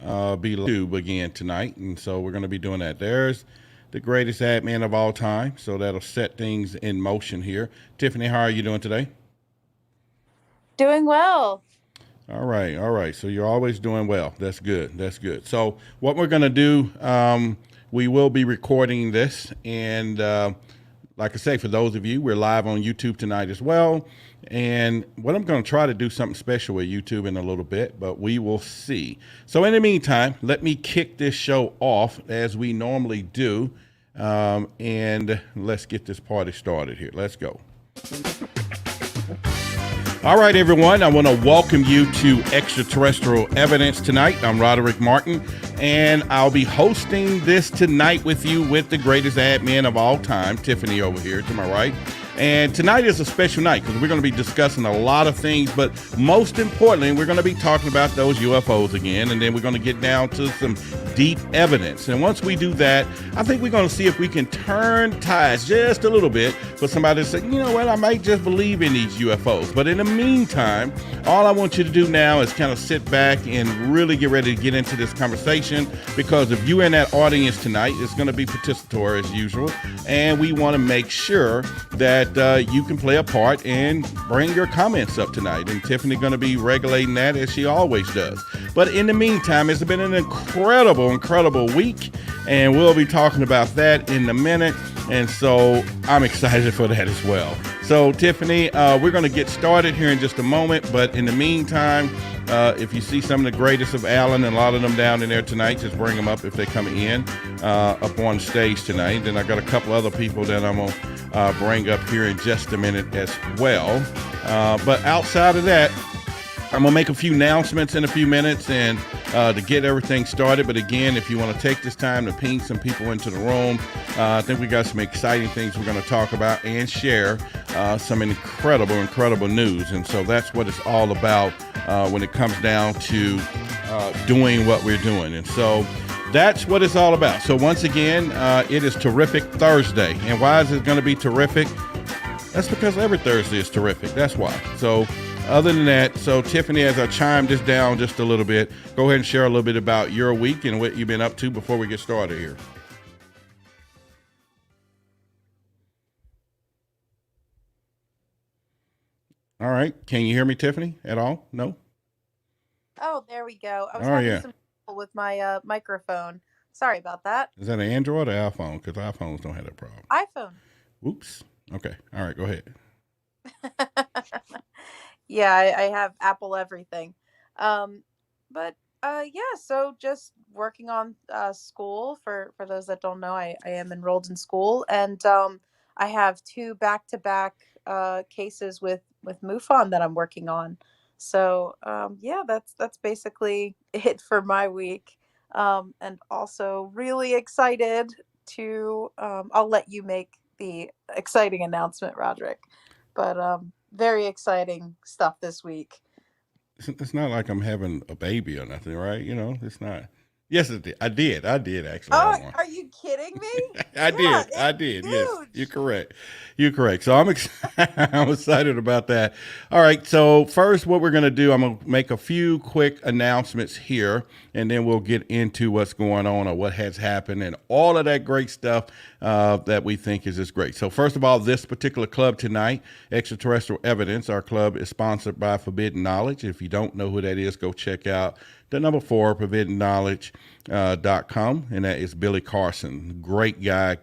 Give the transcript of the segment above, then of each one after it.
be YouTube again tonight, and so we're going to be doing that. There's the greatest admin of all time, so that'll set things in motion here. Tiffany, how are you doing today? Doing well. All right, all right. So you're always doing well. That's good. That's good. So what we're going to do, we will be recording this, and like I say, for those of you, we're live on YouTube tonight as well. And what I'm going to try to do something special with YouTube in a little bit, but we will see. So in the meantime, let me kick this show off as we normally do, and let's get this party started here. Let's go. All right, everyone, I want to welcome you to Extraterrestrial Evidence tonight. I'm Roderick Martin, and I'll be hosting this tonight with you with the greatest admin of all time, Tiffany over here to my right. And tonight is a special night because we're going to be discussing a lot of things, but most importantly, we're going to be talking about those UFOs again, and then we're going to get down to some deep evidence. And once we do that, I think we're going to see if we can turn tides just a little bit for somebody to say, you know what, I might just believe in these UFOs. But in the meantime, all I want you to do now is kind of sit back and really get ready to get into this conversation, because if you're in that audience tonight, it's going to be participatory as usual, and we want to make sure that you can play a part and bring your comments up tonight. And Tiffany going to be regulating that as she always does. But in the meantime, it's been an incredible week, and we'll be talking about that in a minute. And so I'm excited for that as well. So Tiffany, we're going to get started here in just a moment. But in the meantime, if you see some of the greatest of Alan and a lot of them down in there tonight, just bring them up if they're coming in up on stage tonight. Then I got a couple other people that I'm going to bring up here in just a minute as well. But outside of that, I'm going to make a few announcements in a few minutes and to get everything started. But again, if you want to take this time to ping some people into the room, I think we got some exciting things we're going to talk about and share some incredible news. And so that's what it's all about when it comes down to doing what we're doing. And so that's what it's all about. So once again, it is Terrific Thursday. And why is it going to be terrific? That's because every Thursday is terrific. That's why. So other than that, so Tiffany, as I chime this down just a little bit, go ahead and share a little bit about your week and what you've been up to before we get started here. All right. Can you hear me, Tiffany, at all? No? Oh, there we go. I was Oh, having yeah. some trouble with my microphone. Sorry about that. Is that an Android or iPhone? Because iPhones don't have that problem. iPhone. Oops. Okay. All right. Go ahead. Yeah, I have Apple everything. But yeah, so just working on school. For those that don't know, I am enrolled in school, and I have two back-to-back cases with MUFON that I'm working on. So yeah, that's basically it for my week. And also really excited to I'll let you make the exciting announcement, Roderick. But very exciting stuff this week. It's not like I'm having a baby or nothing, right? You know, it's not. Yes, it did. I did actually Oh, have one. are you kidding me? I Yeah, did. I it's did. Yes, you're huge. correct. You're correct. So I'm I'm excited about that. All right. So first, what we're going to do, I'm going to make a few quick announcements here, and then we'll get into what's going on or what has happened and all of that great stuff that we think is just great. So first of all, this particular club tonight, Extraterrestrial Evidence, our club is sponsored by Forbidden Knowledge. If you don't know who that is, go check out the number 4, forbiddenknowledge.com, and that is Billy Carson. Great guy.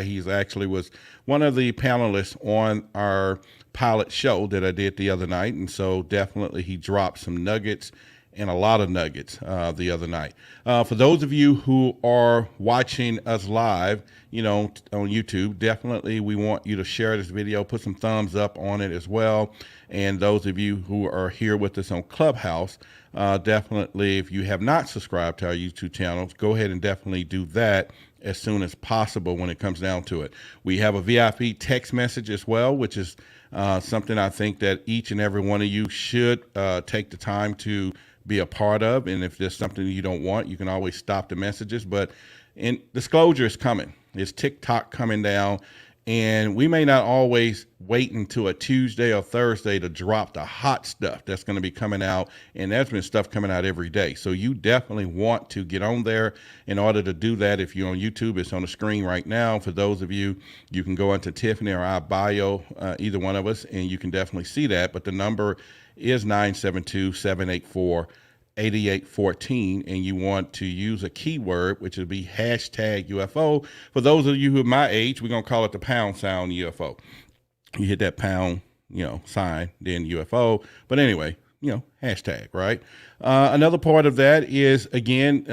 He's actually was one of the panelists on our pilot show that I did the other night, and so definitely he dropped some nuggets and a lot of nuggets the other night. For those of you who are watching us live, you know, on YouTube, definitely we want you to share this video, put some thumbs up on it as well. And those of you who are here with us on Clubhouse, definitely, if you have not subscribed to our YouTube channels, go ahead and definitely do that as soon as possible when it comes down to it. We have a VIP text message as well, which is something I think that each and every one of you should take the time to be a part of. And if there's something you don't want, you can always stop the messages. But disclosure is coming. It's TikTok coming down. And we may not always wait until a Tuesday or Thursday to drop the hot stuff that's going to be coming out. And there's been stuff coming out every day. So you definitely want to get on there. In order to do that, if you're on YouTube, it's on the screen right now. For those of you, you can go into Tiffany or our bio, either one of us, and you can definitely see that. But the number is 972-784-8814, and you want to use a keyword, which would be hashtag UFO. For those of you who are my age, we're going to call it the pound sign UFO. You hit that pound, sign, then UFO. But anyway, hashtag, right? Another part of that is, again,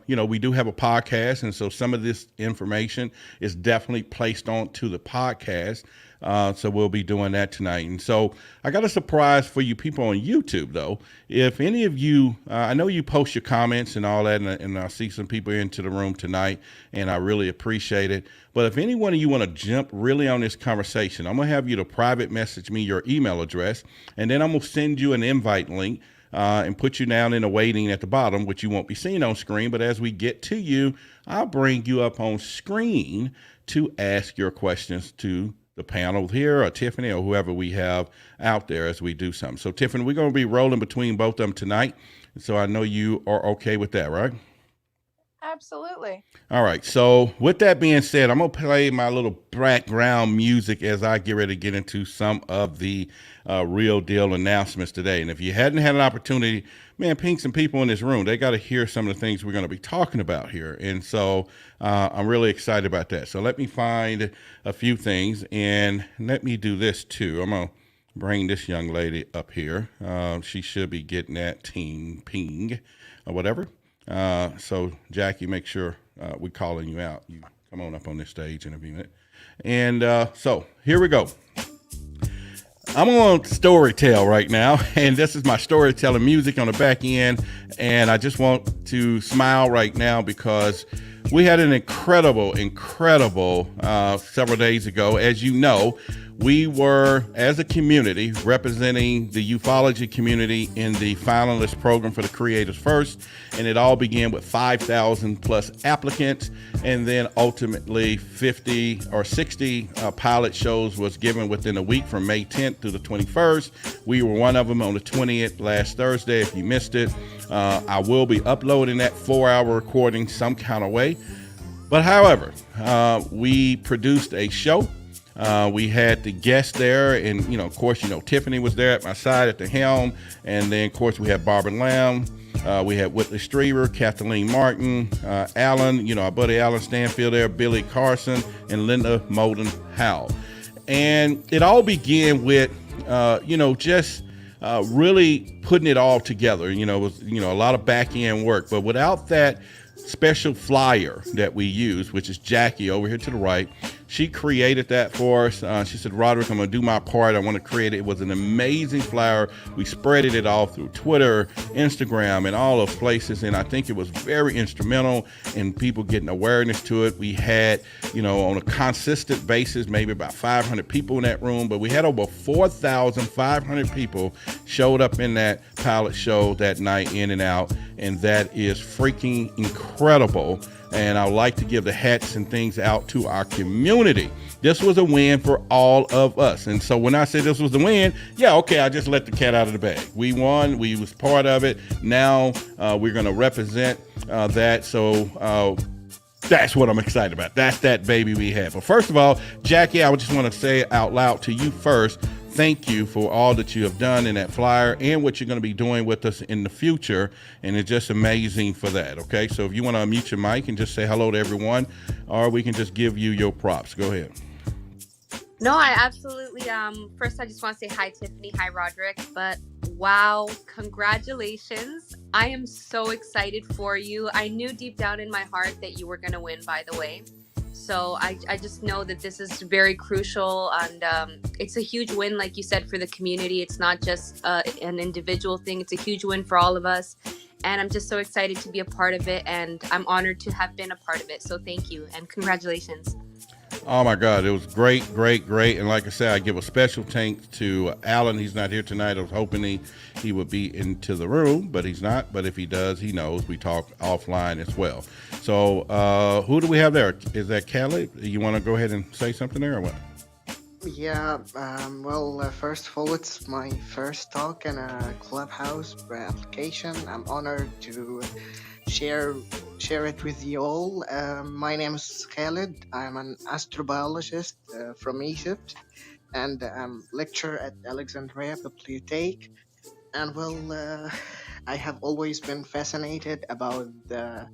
we do have a podcast, and so some of this information is definitely placed onto the podcast. So we'll be doing that tonight. And so I got a surprise for you people on YouTube, though. If any of you, I know you post your comments and all that, and I see some people into the room tonight, and I really appreciate it. But if any one of you want to jump really on this conversation, I'm going to have you to private message me your email address, and then I'm going to send you an invite link and put you down in a waiting at the bottom, which you won't be seen on screen. But as we get to you, I'll bring you up on screen to ask your questions to the panel here, or Tiffany, or whoever we have out there as we do something. So Tiffany, we're going to be rolling between both of them tonight. So I know you are okay with that, right? Absolutely. All right. So with that being said, I'm going to play my little background music as I get ready to get into some of the real deal announcements today. And if you hadn't had an opportunity, man, ping some people in this room. They got to hear some of the things we're going to be talking about here. And so I'm really excited about that. So let me find a few things, and let me do this too. I'm going to bring this young lady up here. She should be getting that team ping or whatever. So Jackie, make sure we're calling you out. You come on up on this stage in a minute. And so here we go. I'm on storytell right now, and this is my storytelling music on the back end. And I just want to smile right now because we had an incredible several days ago. As you know, we were, as a community, representing the ufology community in the finalist program for the Creators First, and it all began with 5,000 plus applicants, and then ultimately 50 or 60 pilot shows was given within a week from May 10th through the 21st. We were one of them on the 20th last Thursday. If you missed it, I will be uploading that 4-hour recording some kind of way. But however, we produced a show. We had the guests there, and of course, Tiffany was there at my side at the helm, and then of course we had Barbara Lamb, we had Whitley Strieber, Kathleen Martin, Alan, our buddy Alan Stanfield there, Billy Carson, and Linda Molden Howell. And it all began with, just really putting it all together. It was, a lot of back end work, but without that special flyer that we use, which is Jackie over here to the right, she created that for us. She said, Roderick, I'm going to do my part. I want to create it. It was an amazing flyer. We spreaded it all through Twitter, Instagram, and all those places. And I think it was very instrumental in people getting awareness to it. We had, on a consistent basis, maybe about 500 people in that room, but we had over 4,500 people showed up in that pilot show that night, in and out. And that is freaking incredible. And I would like to give the hats and things out to our community. This was a win for all of us. And so when I say this was the win, I just let the cat out of the bag. We won. We was part of it. Now we're going to represent that. So that's what I'm excited about. That's that baby we have. But first of all, Jackie, I would just want to say out loud to you first, thank you for all that you have done in that flyer and what you're going to be doing with us in the future. And it's just amazing for that. Okay. So if you want to unmute your mic and just say hello to everyone, or we can just give you your props. Go ahead. No, I absolutely, first I just want to say hi, Tiffany. Hi, Roderick. But wow, congratulations. I am so excited for you. I knew deep down in my heart that you were going to win, by the way. So I just know that this is very crucial, and it's a huge win, like you said, for the community. It's not just an individual thing. It's a huge win for all of us. And I'm just so excited to be a part of it, and I'm honored to have been a part of it. So thank you, and congratulations. Oh my God, it was great, great, great. And like I said, I give a special thanks to Alan. He's not here tonight. I was hoping he would be into the room, but he's not. But if he does, he knows. We talk offline as well. So who do we have there? Is that Caleb? You want to go ahead and say something there or what? Yeah, well, first of all, it's my first talk in a clubhouse application. I'm honored to share it with you all. My name is Khalid. I'm an astrobiologist from Egypt, and I'm lecturer at Alexandria Bibliothèque. And well, I have always been fascinated about the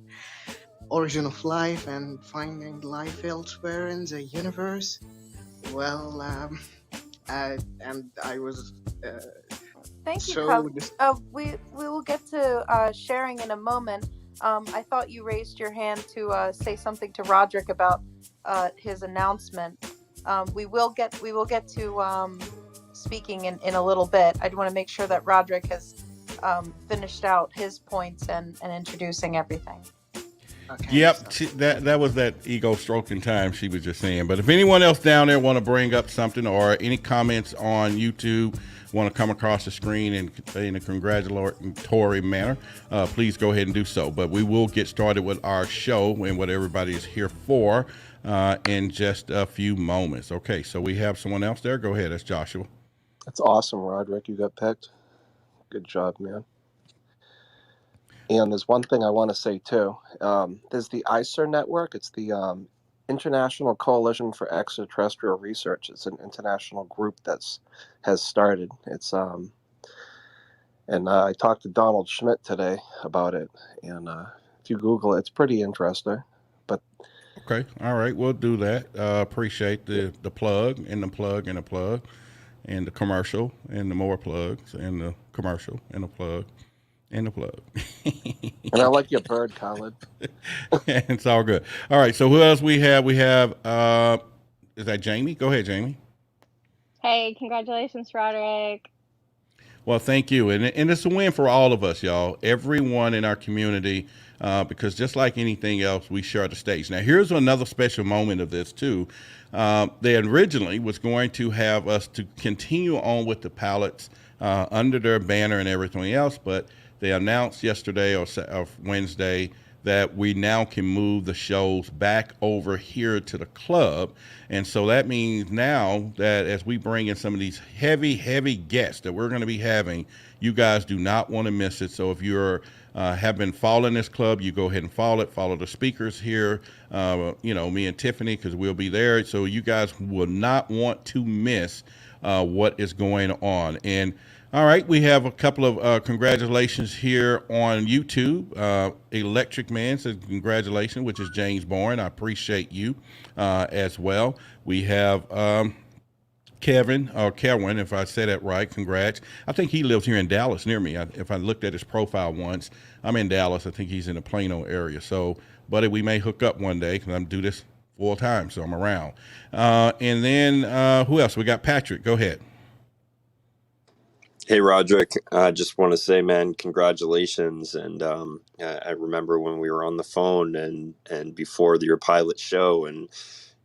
origin of life and finding life elsewhere in the universe. Well, and I was Thank you, so Khalid. We will get to sharing in a moment. I thought you raised your hand to say something to Roderick about his announcement. We will get to speaking in a little bit. I want to make sure that Roderick has finished out his points and introducing everything. okay. Yep, that was that ego stroking time she was just saying. But if anyone else down there want to bring up something or any comments on YouTube, want to come across the screen in a congratulatory manner, please go ahead and do so. But we will get started with our show and what everybody is here for in just a few moments. Okay, so we have someone else there. Go ahead, that's Joshua. That's awesome, Roderick. You got picked. Good job, man. And there's one thing I want to say too. There's the ICER network. It's the International Coalition for Extraterrestrial Research. It's an international group has started. And I talked to Donald Schmidt today about it. And if you Google it, it's pretty interesting. But Okay, all right, we'll do that. Appreciate the plug and the plug and the plug and the commercial and the more plugs and the commercial and the plug and the plug. and I like your bird, Khalid. It's all good. All right, so who else we have? We have is that Jamie? Go ahead, Jamie. Hey, congratulations, Roderick. Well, thank you. And it's a win for all of us, y'all. Everyone in our community, because just like anything else, we share the stage. Now, here's another special moment of this, too. They originally was going to have us to continue on with the pilots under their banner and everything else, but they announced yesterday or Wednesday that we now can move the shows back over here to the club. And so that means now that as we bring in some of these heavy guests that we're going to be having, you guys do not want to miss it. So if you're have been following this club, you go ahead and follow it. Follow the speakers here, me and Tiffany, because we'll be there. So you guys will not want to miss what is going on. And all right, we have a couple of congratulations here on YouTube. Electric Man says congratulations, which is James Bourne. I appreciate you as well. We have Kevin, or Kerwin, if I said that right, congrats. I think he lives here in Dallas near me. If I looked at his profile once, I'm in Dallas. I think he's in the Plano area. So, buddy, we may hook up one day because I'm do this full time, so I'm around. And then who else? We got Patrick. Go ahead. Hey, Roderick, I just want to say, man, congratulations. And I remember when we were on the phone and before your pilot show, and,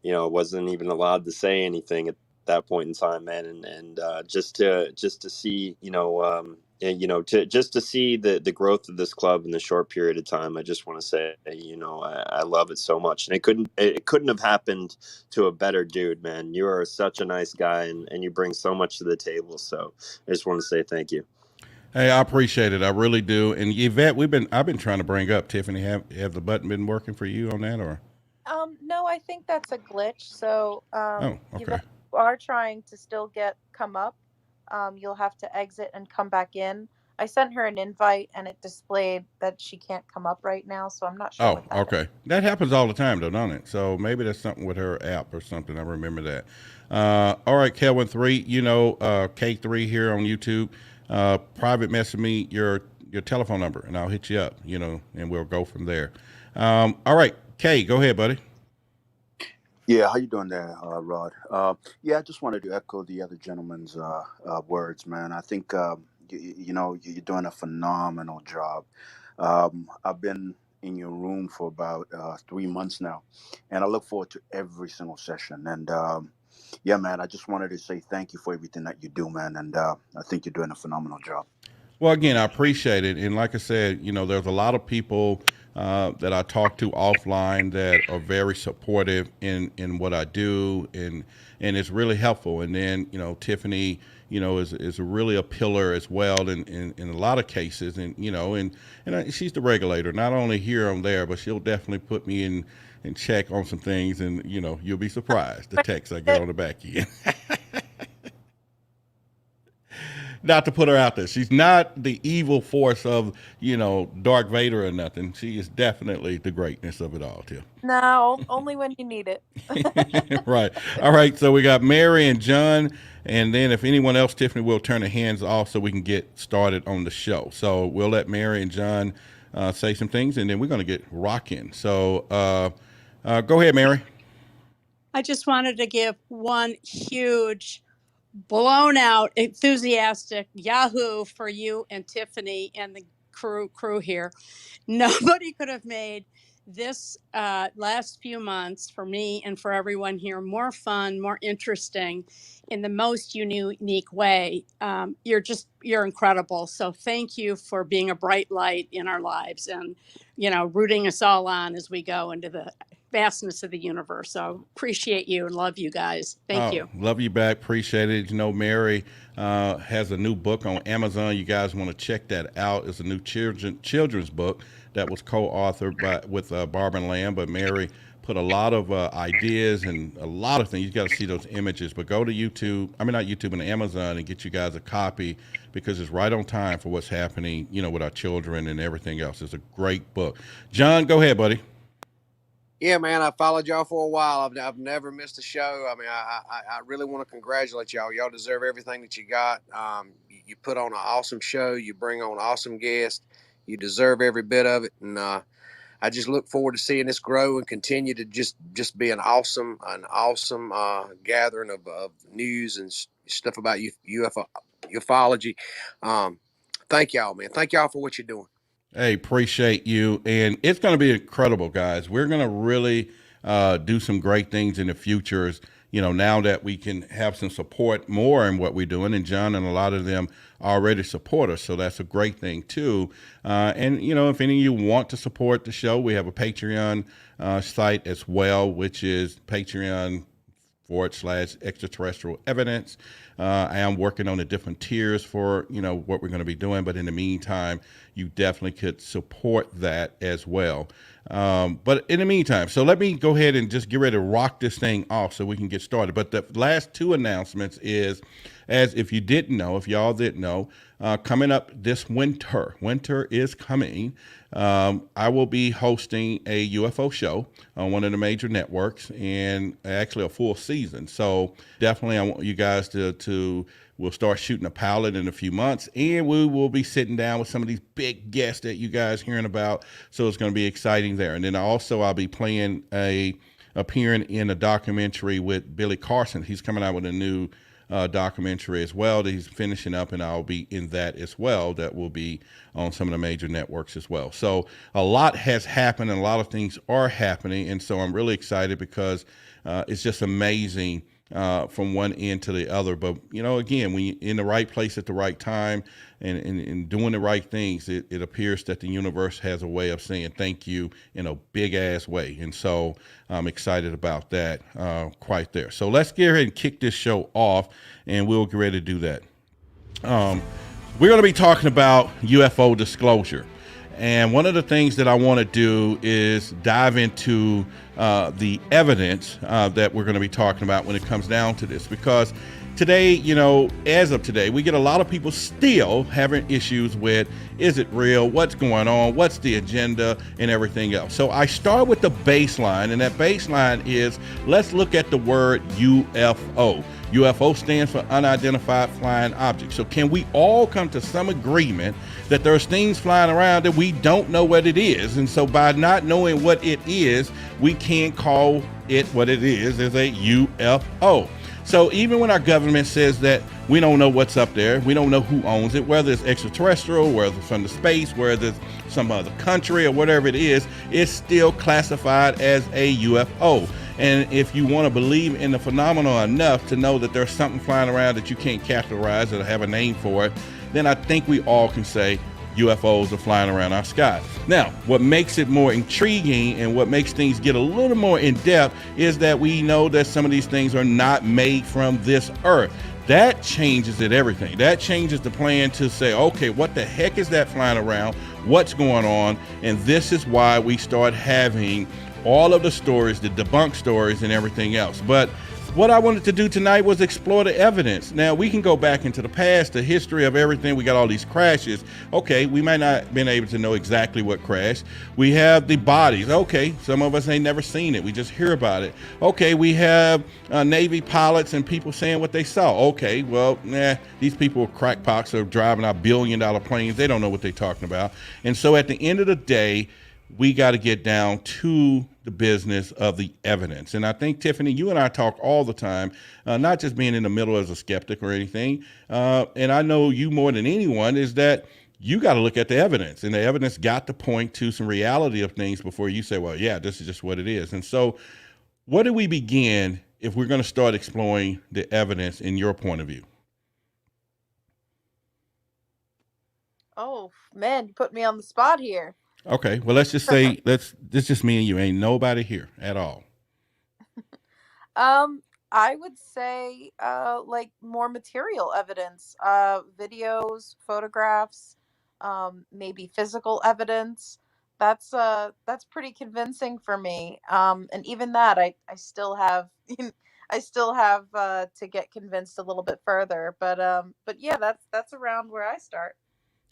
I wasn't even allowed to say anything at that point in time, man. And just to see, just to see the growth of this club in the short period of time, I just want to say, I love it so much. And it couldn't have happened to a better dude, man. You are such a nice guy, and you bring so much to the table. So I just want to say thank you. Hey, I appreciate it. I really do. And Yvette, I've been trying to bring up Tiffany. Have the button been working for you on that, or? No, I think that's a glitch. So Oh, you okay. are trying to still come up. You'll have to exit and come back in. I sent her an invite and it displayed that she can't come up right now, so I'm not sure Oh, what that is. okay. That happens all the time, though, don't it? So maybe that's something with her app or something. I remember that. All right, Kelvin 3, K3 here on YouTube. Private message me your telephone number, and I'll hit you up, and we'll go from there. All right, Kay, go ahead, buddy. Yeah, how you doing there, Rod? Yeah, I just wanted to echo the other gentleman's words, man. I think you're doing a phenomenal job. I've been in your room for about 3 months now, and I look forward to every single session. And yeah, man, I just wanted to say thank you for everything that you do, man. And I think you're doing a phenomenal job. Well, again, I appreciate it, and like I said, there's a lot of people that I talk to offline that are very supportive in what I do, and it's really helpful. And then Tiffany, is really a pillar as well in a lot of cases, and she's the regulator, not only here and there, but she'll definitely put me in check on some things, and you'll be surprised the text I get on the back end. Not to put her out there. She's not the evil force of, Dark Vader or nothing. She is definitely the greatness of it all, Tim. No, only when you need it. Right. All right. So we got Mary and John. And then if anyone else, Tiffany, will turn the hands off so we can get started on the show. So we'll let Mary and John say some things, and then we're going to get rocking. So go ahead, Mary. I just wanted to give one huge blown out, enthusiastic Yahoo for you and Tiffany and the crew here. Nobody could have made this last few months for me and for everyone here more fun, more interesting in the most unique way. You're incredible. So thank you for being a bright light in our lives and, rooting us all on as we go into the vastness of the universe. So appreciate you and love you guys. Thank you. Love you back. Appreciate it. Mary has a new book on Amazon. You guys want to check that out. It's a new children's book that was co-authored with Barbara Lamb, but Mary put a lot of ideas and a lot of things. You got to see those images, but go to not YouTube, and Amazon, and get you guys a copy, because it's right on time for what's happening, with our children and everything else. It's a great book. John, go ahead, buddy. Yeah, man, I followed y'all for a while. I've never missed a show. I mean, I really want to congratulate y'all. Y'all deserve everything that you got. You put on an awesome show. You bring on awesome guests. You deserve every bit of it. And I just look forward to seeing this grow and continue to just be an awesome gathering of news and stuff about ufology. Thank y'all, man. Thank y'all for what you're doing. Hey, appreciate you. And it's going to be incredible, guys. We're going to really do some great things in the future, now that we can have some support more in what we're doing. And John and a lot of them already support us. So that's a great thing, too. And, if any of you want to support the show, we have a Patreon site as well, which is Patreon.com/Extraterrestrial Evidence. I am working on the different tiers for, what we're going to be doing. But in the meantime, you definitely could support that as well. But in the meantime, so let me go ahead and just get ready to rock this thing off so we can get started. But the last two announcements is, as if y'all didn't know, coming up this winter is coming. I will be hosting a UFO show on one of the major networks, and actually a full season. So definitely I want you guys we'll start shooting a pilot in a few months, and we will be sitting down with some of these big guests that you guys hearing about. So it's going to be exciting there. And then I'll be appearing in a documentary with Billy Carson. He's coming out with a new documentary as well that he's finishing up, and I'll be in that as well. That will be on some of the major networks as well. So a lot has happened, and a lot of things are happening, and so I'm really excited because it's just amazing from one end to the other. But again, when you're in the right place at the right time and doing the right things, it appears that the universe has a way of saying thank you in a big ass way. And so I'm excited about that quite there. So let's get ahead and kick this show off, and we'll get ready to do that. We're going to be talking about UFO disclosure. And one of the things that I want to do is dive into the evidence that we're going to be talking about when it comes down to this. Because today, as of today, we get a lot of people still having issues with, is it real? What's going on? What's the agenda and everything else? So I start with the baseline, and that baseline is, let's look at the word UFO. UFO stands for unidentified flying object. So can we all come to some agreement that there's things flying around that we don't know what it is? And so by not knowing what it is, we can't call it what it is as a UFO. So even when our government says that we don't know what's up there, we don't know who owns it, whether it's extraterrestrial, whether it's from the space, whether it's some other country or whatever it is, it's still classified as a UFO. And if you want to believe in the phenomenon enough to know that there's something flying around that you can't categorize or have a name for it, then I think we all can say UFOs are flying around our sky. Now, what makes it more intriguing and what makes things get a little more in depth is that we know that some of these things are not made from this earth. That changes it everything. That changes the plan to say, okay, what the heck is that flying around? What's going on? And this is why we start having all of the stories, the debunked stories and everything else. But what I wanted to do tonight was explore the evidence. Now, we can go back into the past, the history of everything. We got all these crashes. Okay, we might not have been able to know exactly what crashed. We have the bodies. Okay, some of us ain't never seen it. We just hear about it. Okay, we have Navy pilots and people saying what they saw. Okay, well, these people are crackpots are driving our billion-dollar planes. They don't know what they're talking about. And so at the end of the day, we got to get down to the business of the evidence. And I think, Tiffany, you and I talk all the time, not just being in the middle as a skeptic or anything. And I know you more than anyone is that you got to look at the evidence, and the evidence got to point to some reality of things before you say, well, yeah, this is just what it is. And so where do we begin if we're going to start exploring the evidence in your point of view? Oh man, you put me on the spot here. Okay, well, let's just say this just me and you. Ain't nobody here at all. I would say like more material evidence, videos, photographs, maybe physical evidence. That's pretty convincing for me. And even that I still have I still have to get convinced a little bit further. But yeah, that's around where I start.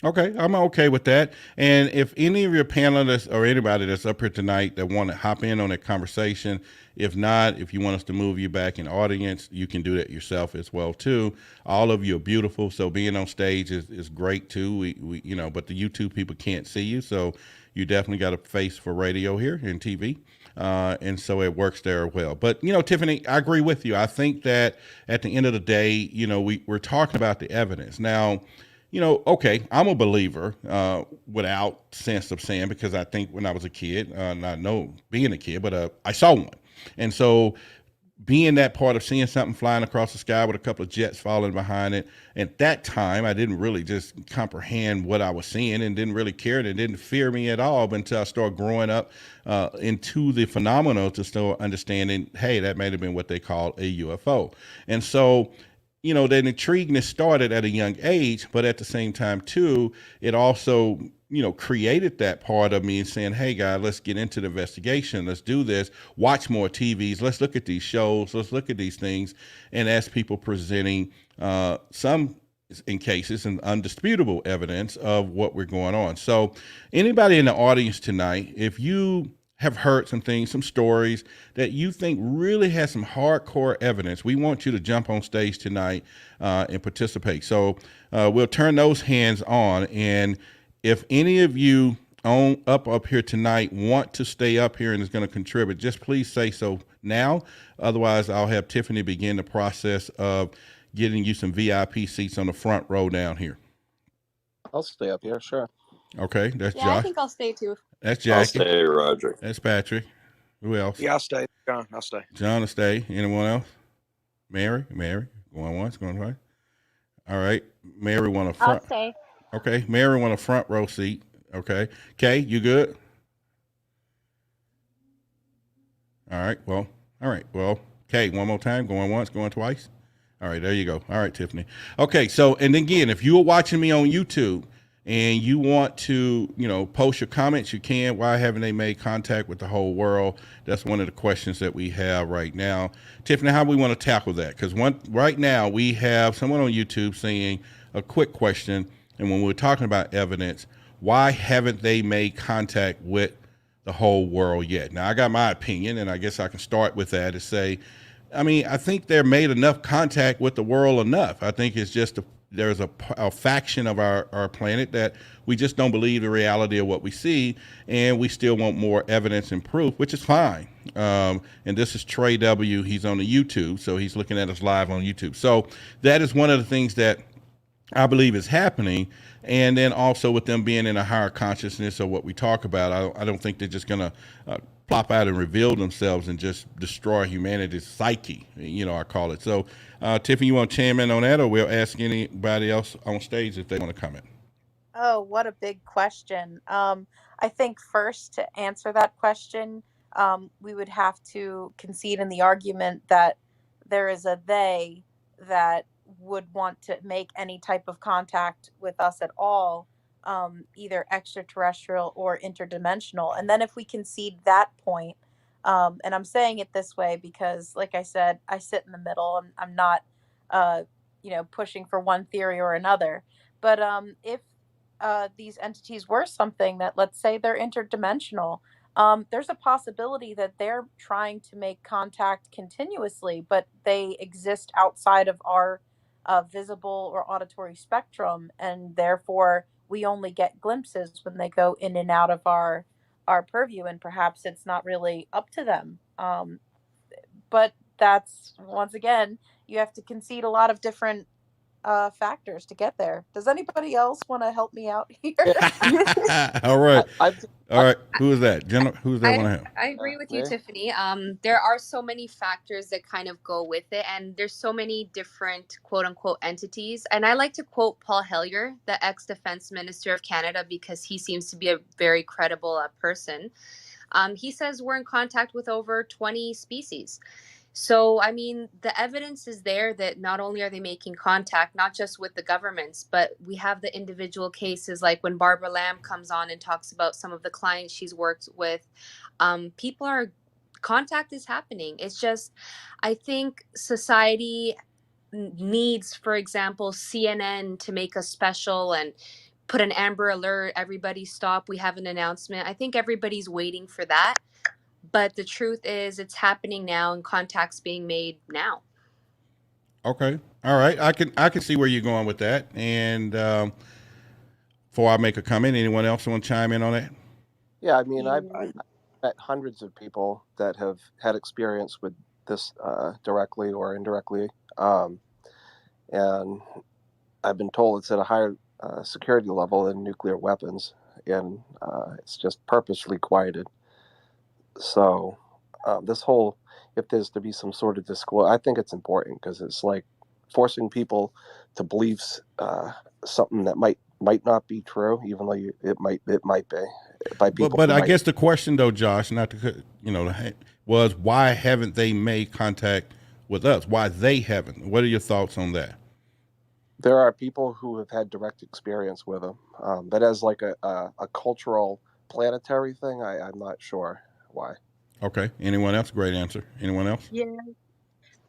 Okay, I'm okay with that. And if any of your panelists or anybody that's up here tonight that want to hop in on that conversation, if not, if you want us to move you back in audience, you can do that yourself as well too. All of you are beautiful, so being on stage is great too. We but the YouTube people can't see you, so you definitely got a face for radio here and TV. And so it works there well. But, Tiffany, I agree with you. I think that at the end of the day, we're talking about the evidence. Now, okay, I'm a believer without sense of saying, because I think when I was a kid, not know being a kid, but I saw one. And so being that part of seeing something flying across the sky with a couple of jets falling behind it, at that time, I didn't really just comprehend what I was seeing and didn't really care. And it didn't fear me at all until I started growing up into the phenomena to start understanding, hey, that may have been what they call a UFO. And so that intrigueness started at a young age, but at the same time too, it also, created that part of me and saying, hey guys, let's get into the investigation. Let's do this. Watch more TVs. Let's look at these shows. Let's look at these things. And as people presenting some in cases and undisputable evidence of what we're going on. So anybody in the audience tonight, if you have heard some things, some stories that you think really has some hardcore evidence, we want you to jump on stage tonight and participate. So we'll turn those hands on. And if any of you up here tonight want to stay up here and is going to contribute, just please say so now. Otherwise, I'll have Tiffany begin the process of getting you some VIP seats on the front row down here. I'll stay up here, sure. Okay, that's Josh. I think I'll stay too. That's Jackie. I'll stay, Roger. That's Patrick. Who else? Yeah, I'll stay. John, I'll stay. John will stay. Anyone else? Mary, going once, going twice. All right, Mary want a front. I'll stay. Okay, Mary want a front row seat. Okay, Kay, you good? All right. Well, Kay, one more time. Going once, going twice. All right, there you go. All right, Tiffany. Okay, so and again, if you are watching me on YouTube and you want to, post your comments, you can. Why haven't they made contact with the whole world? That's one of the questions that we have right now. Tiffany, how we want to tackle that? Because right now we have someone on YouTube saying a quick question, and when we're talking about evidence, why haven't they made contact with the whole world yet? Now, I got my opinion, and I guess I can start with that to say, I think they're made enough contact with the world enough. I think it's just there's a faction of our planet that we just don't believe the reality of what we see, and we still want more evidence and proof, which is fine. And this is Trey W. He's on the YouTube, so he's looking at us live on YouTube. So that is one of the things that I believe is happening. And then also with them being in a higher consciousness of what we talk about, I don't think they're just going to plop out and reveal themselves and just destroy humanity's psyche, I call it. So, Tiffany, you want to chime in on that, or we'll ask anybody else on stage if they want to comment? Oh, what a big question. I think first to answer that question, we would have to concede in the argument that there is a they that would want to make any type of contact with us at all, either extraterrestrial or interdimensional. And then if we concede that point, and I'm saying it this way because, like I said, I sit in the middle. I'm not, pushing for one theory or another. But if these entities were something that, let's say, they're interdimensional, there's a possibility that they're trying to make contact continuously, but they exist outside of our visible or auditory spectrum, and therefore we only get glimpses when they go in and out of our purview, and perhaps it's not really up to them. But that's, once again, you have to concede a lot of different factors to get there. Does anybody else want to help me out here? All right. I've, All right. Who is that? Jenna, who's that want to help? I agree with you, me? Tiffany. There are so many factors that kind of go with it, and there's so many different quote unquote entities. And I like to quote Paul Hellyer, the ex-defense minister of Canada, because he seems to be a very credible person. He says we're in contact with over 20 species. So, I mean, the evidence is there that not only are they making contact, not just with the governments, but we have the individual cases like when Barbara Lamb comes on and talks about some of the clients she's worked with. Contact is happening. It's just, I think society needs, for example, CNN to make a special and put an Amber Alert, everybody stop, we have an announcement. I think everybody's waiting for that. But the truth is, it's happening now, and contact's being made now. Okay. All right. I can see where you're going with that. And before I make a comment, anyone else want to chime in on that? Yeah, I mean, I've met hundreds of people that have had experience with this directly or indirectly. And I've been told it's at a higher security level than nuclear weapons, and it's just purposely quieted. So this whole, if there's to be some sort of disclosure, I think it's important because it's like forcing people to believe something that might not be true, even though it might be by people. But I guess the question though, Josh, not to was why haven't they made contact with us? Why they haven't? What are your thoughts on that? There are people who have had direct experience with them, but as like a cultural planetary thing, I'm not sure why. Okay. Anyone else? Great answer. Anyone else? Yeah.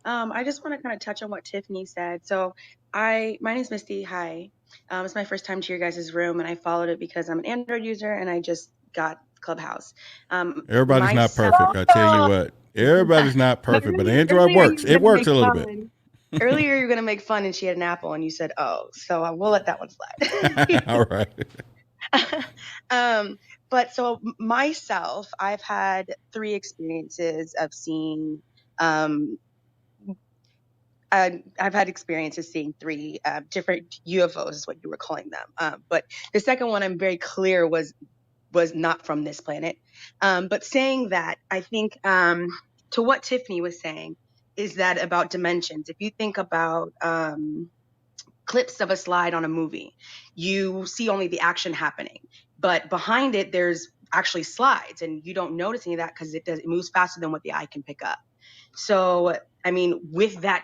I just want to kind of touch on what Tiffany said. So my name's Misty. Hi. It's my first time to your guys' room, and I followed it because I'm an Android user and I just got Clubhouse. Everybody's not perfect. I tell you what, everybody's not perfect, but Android works. It works a little bit. Earlier, you were going to make fun and she had an apple and you said, oh, so we'll let that one slide. All right. But so myself, I've had 3 experiences of seeing, I've had experiences seeing 3 different UFOs is what you were calling them. But the second one I'm very clear was not from this planet. But saying that, I think to what Tiffany was saying, is that about dimensions. If you think about clips of a slide on a movie, you see only the action happening, but behind it, there's actually slides, and you don't notice any of that because it moves faster than what the eye can pick up. So, I mean, with that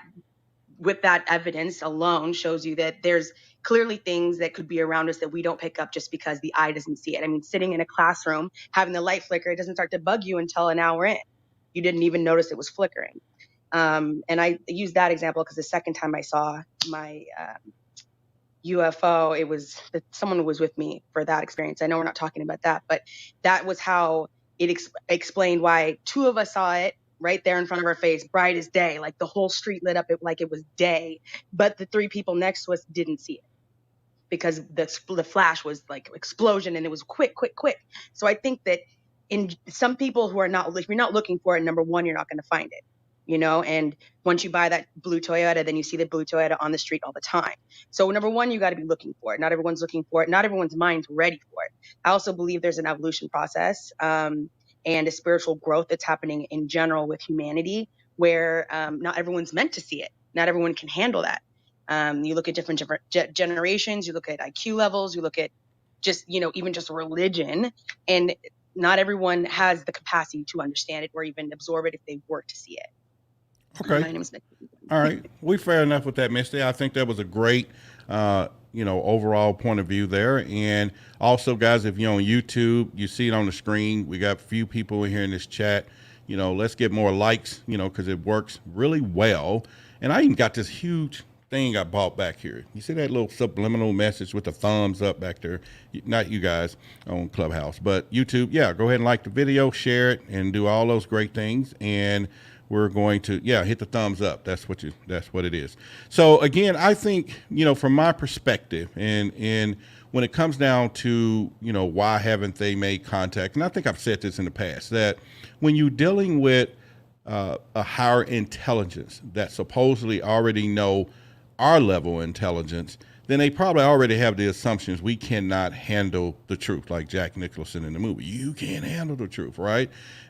evidence alone shows you that there's clearly things that could be around us that we don't pick up just because the eye doesn't see it. I mean, sitting in a classroom, having the light flicker, it doesn't start to bug you until an hour in. You didn't even notice it was flickering. And I use that example because the second time I saw my UFO, someone was with me for that experience. I know we're not talking about that, but that was how it explained why 2 of us saw it right there in front of our face, bright as day, like the whole street lit up like it was day. But the three people next to us didn't see it because the flash was like explosion and it was quick, quick, quick. So I think that in some people who are not, if you're not looking for it, number one, you're not going to find it, you know. And once you buy that blue Toyota, then you see the blue Toyota on the street all the time. So number one, you got to be looking for it. Not everyone's looking for it. Not everyone's mind's ready for it. I also believe there's an evolution process and a spiritual growth that's happening in general with humanity, where not everyone's meant to see it. Not everyone can handle that. You look at different generations, you look at IQ levels, you look at just, you know, even just religion, and not everyone has the capacity to understand it or even absorb it if they were to see it. Okay. My name is Misty. All right. We fair enough with that, Misty. I think that was a great, overall point of view there. And also, guys, if you're on YouTube, you see it on the screen. We got a few people in here in this chat. Let's get more likes, because it works really well. And I even got this huge thing I bought back here. You see that little subliminal message with the thumbs up back there? Not you guys on Clubhouse, but YouTube. Yeah, go ahead and like the video, share it, and do all those great things. And we're going to, hit the thumbs up. That's what it is. So again, I think, from my perspective, and when it comes down to, why haven't they made contact? And I think I've said this in the past, that when you're dealing with a higher intelligence that supposedly already know our level of intelligence, then they probably already have the assumptions we cannot handle the truth, like Jack Nicholson in the movie. You can't handle the truth, right?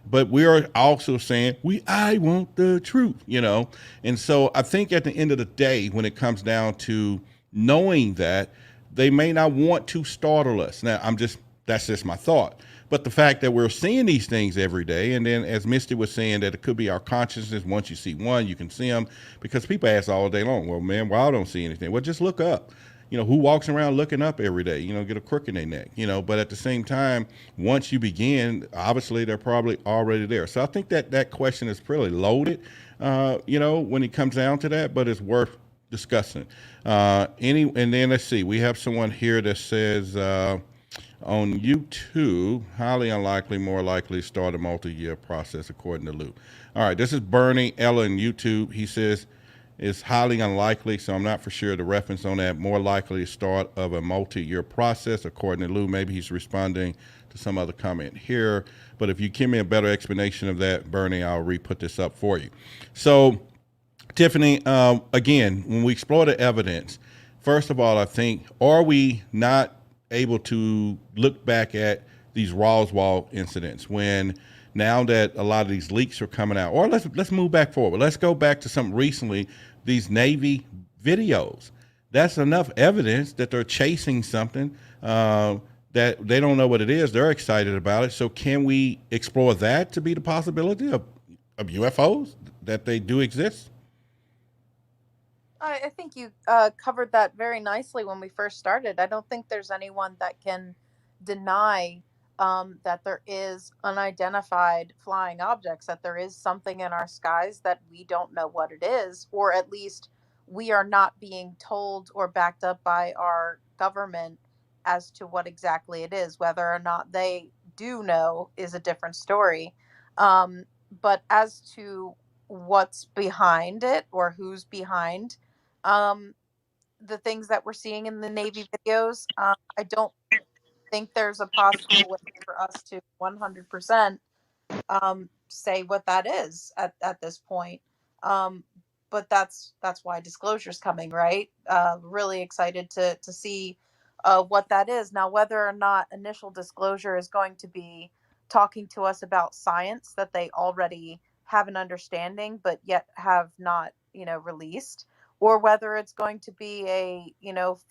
But we are also saying, I want the truth, And so I think at the end of the day, when it comes down to knowing that, they may not want to startle us. Now, that's just my thought. But the fact that we're seeing these things every day, and then as Misty was saying, that it could be our consciousness. Once you see one, you can see them, because people ask all day long, well, man, why I don't see anything? Well, just look up. Who walks around looking up every day, get a crook in their neck, but at the same time, once you begin, obviously they're probably already there. So I think that question is pretty loaded, when it comes down to that, but it's worth discussing. And then let's see, we have someone here that says, on YouTube, highly unlikely, more likely start a multi-year process, according to Lou. All right, this is Bernie Ella on YouTube. He says it's highly unlikely, so I'm not for sure the reference on that. More likely start of a multi-year process, according to Lou. Maybe he's responding to some other comment here. But if you give me a better explanation of that, Bernie, I'll re-put this up for you. So, Tiffany, again, when we explore the evidence, first of all, I think, are we not able to look back at these Roswell incidents, when now that a lot of these leaks are coming out, or let's move back forward. Let's go back to something recently, these Navy videos. That's enough evidence that they're chasing something that they don't know what it is. They're excited about it. So can we explore that to be the possibility of UFOs, that they do exist? I think you covered that very nicely when we first started. I don't think there's anyone that can deny that there is unidentified flying objects, that there is something in our skies that we don't know what it is, or at least we are not being told or backed up by our government as to what exactly it is. Whether or not they do know is a different story. But as to what's behind it or who's behind the things that we're seeing in the Navy videos, I don't think there's a possible way for us to 100% say what that is at this point. But that's why disclosure's coming, right? Really excited to see what that is. Now, whether or not initial disclosure is going to be talking to us about science that they already have an understanding, but yet have not, released, or whether it's going to be a,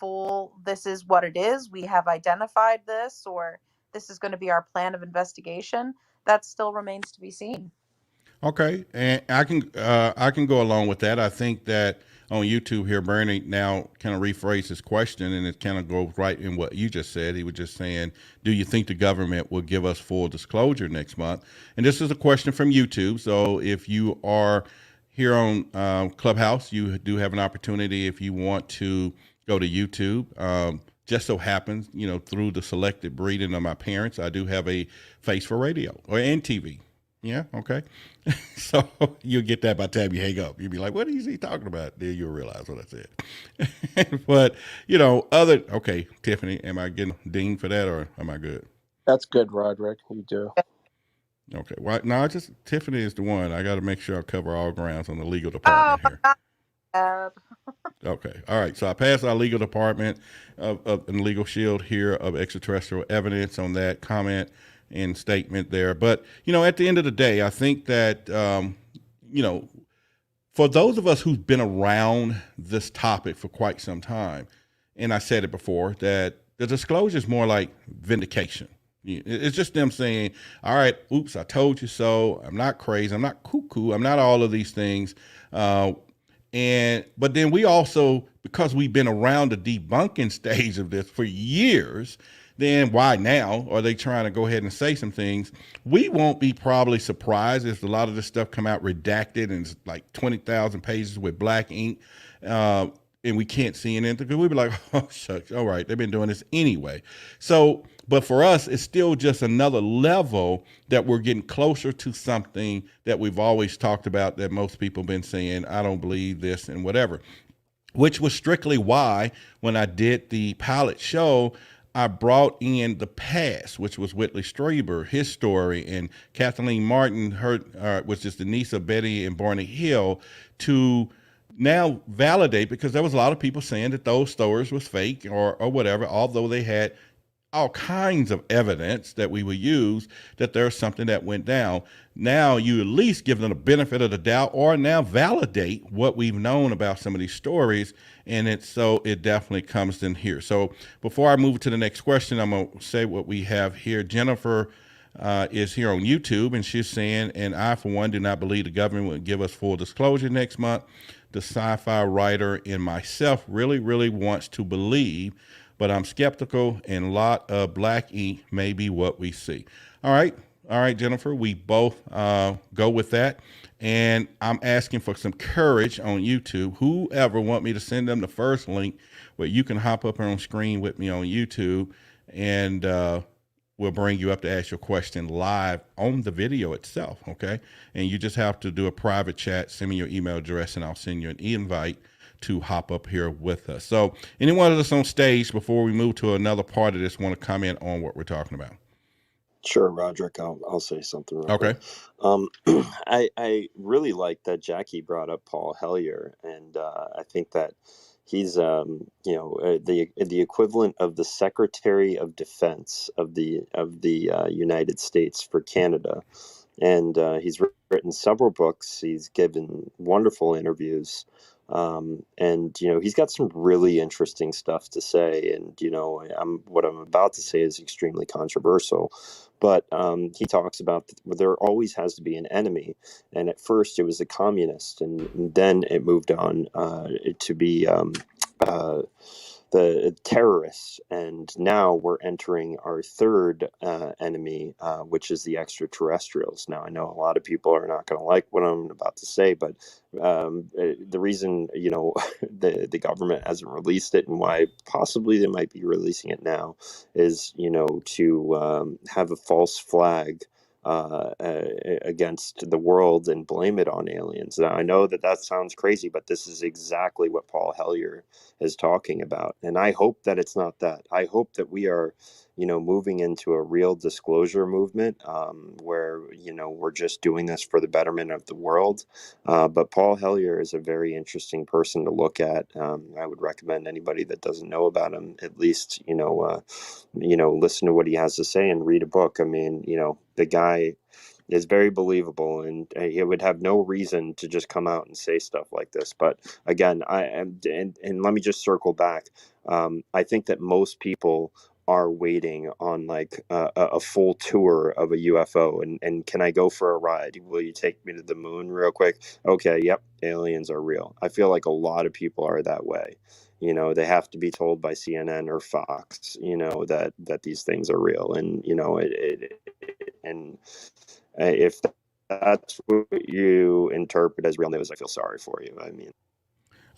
full, this is what it is, we have identified this, or this is going to be our plan of investigation, that still remains to be seen. Okay, and I can go along with that. I think that on YouTube here, Bernie now kind of rephrased his question, and it kind of goes right in what you just said. He was just saying, do you think the government will give us full disclosure next month? And this is a question from YouTube. So if you are here on Clubhouse, you do have an opportunity, if you want to go to YouTube. Just so happens, through the selected breeding of my parents, I do have a face for radio and TV. Yeah, okay. So you'll get that by the time you hang up. You'll be like, what is he talking about? Then you'll realize what I said. But, okay, Tiffany, am I getting dinged for that or am I good? That's good, Roderick. You do. Okay. Well, no, Tiffany is the one. I got to make sure I cover all grounds on the legal Oh department my here. God. Okay. All right. So I passed our legal department and legal shield here of extraterrestrial evidence on that comment and statement there. But, at the end of the day, I think that, for those of us who've been around this topic for quite some time, and I said it before, that the disclosure is more like vindication. It's just them saying, all right, oops, I told you so. I'm not crazy. I'm not cuckoo. I'm not all of these things. But then we also, because we've been around the debunking stage of this for years, then why now are they trying to go ahead and say some things? We won't be probably surprised if a lot of this stuff come out redacted and it's like 20,000 pages with black ink, and we can't see anything, because we'd be like, oh, shucks, all right, they've been doing this anyway. So, but for us, it's still just another level that we're getting closer to something that we've always talked about, that most people have been saying, I don't believe this and whatever, which was strictly why when I did the pilot show, I brought in the past, which was Whitley Strieber, his story, and Kathleen Martin, which is the niece of Betty and Barney Hill, to now validate, because there was a lot of people saying that those stories was fake or whatever, although they had all kinds of evidence that we would use that there's something that went down. Now you at least give them the benefit of the doubt, or now validate what we've known about some of these stories. And it definitely comes in here. So before I move to the next question, I'm going to say what we have here. Jennifer is here on YouTube, and she's saying, and I, for one, do not believe the government will give us full disclosure next month. The sci-fi writer in myself really, really wants to believe, but I'm skeptical, and a lot of black ink may be what we see. All right, Jennifer, we both go with that. And I'm asking for some courage on YouTube. Whoever want me to send them the first link where you can hop up on screen with me on YouTube, and we'll bring you up to ask your question live on the video itself, okay? And you just have to do a private chat, send me your email address, and I'll send you an invite to hop up here with us. So anyone of us on stage, before we move to another part of this, want to comment on what we're talking about? Sure, Roderick. I'll say something real Okay. quick. I really like that Jackie brought up Paul Hellyer, and I think that he's the equivalent of the Secretary of Defense of the United States for Canada, and he's written several books. He's given wonderful interviews. And he's got some really interesting stuff to say, and what I'm about to say is extremely controversial, but he talks about there always has to be an enemy, and at first it was the communist, and then it moved on to be the terrorists, and now we're entering our third enemy, which is the extraterrestrials. Now, I know a lot of people are not going to like what I'm about to say, but the reason the government hasn't released it, and why possibly they might be releasing it now, is to have a false flag against the world and blame it on aliens. Now, I know that sounds crazy, but this is exactly what Paul Hellyer is talking about. And I hope that it's not that. I hope that we are, moving into a real disclosure movement, where, we're just doing this for the betterment of the world. But Paul Hellyer is a very interesting person to look at. I would recommend anybody that doesn't know about him, at least, listen to what he has to say and read a book. I mean, the guy is very believable, and he would have no reason to just come out and say stuff like this. But again, and let me just circle back. I think that most people are waiting on like a full tour of a UFO, and can I go for a ride? Will you take me to the moon real quick? Okay, yep, aliens are real. I feel like a lot of people are that way. They have to be told by CNN or Fox, that these things are real, and and if that's what you interpret as real news, I feel sorry for you. I mean,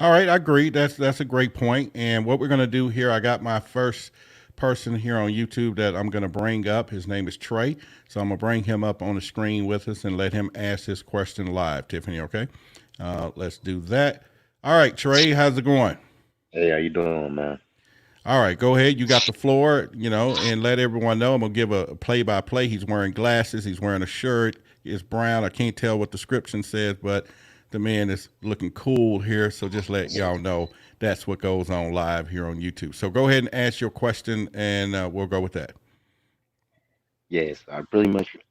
All right, I agree. That's a great point. And what we're going to do here, I got my first person here on YouTube that I'm going to bring up. His name is Trey. So I'm going to bring him up on the screen with us and let him ask his question live. Tiffany, okay? Let's do that. All right, Trey, how's it going? Hey, how you doing, man? All right, go ahead. You got the floor, and let everyone know. I'm going to give a play-by-play. He's wearing glasses. He's wearing a shirt. It's brown. I can't tell what the description says, but the man is looking cool here. So just let y'all know that's what goes on live here on YouTube. So go ahead and ask your question, and we'll go with that. Yes, I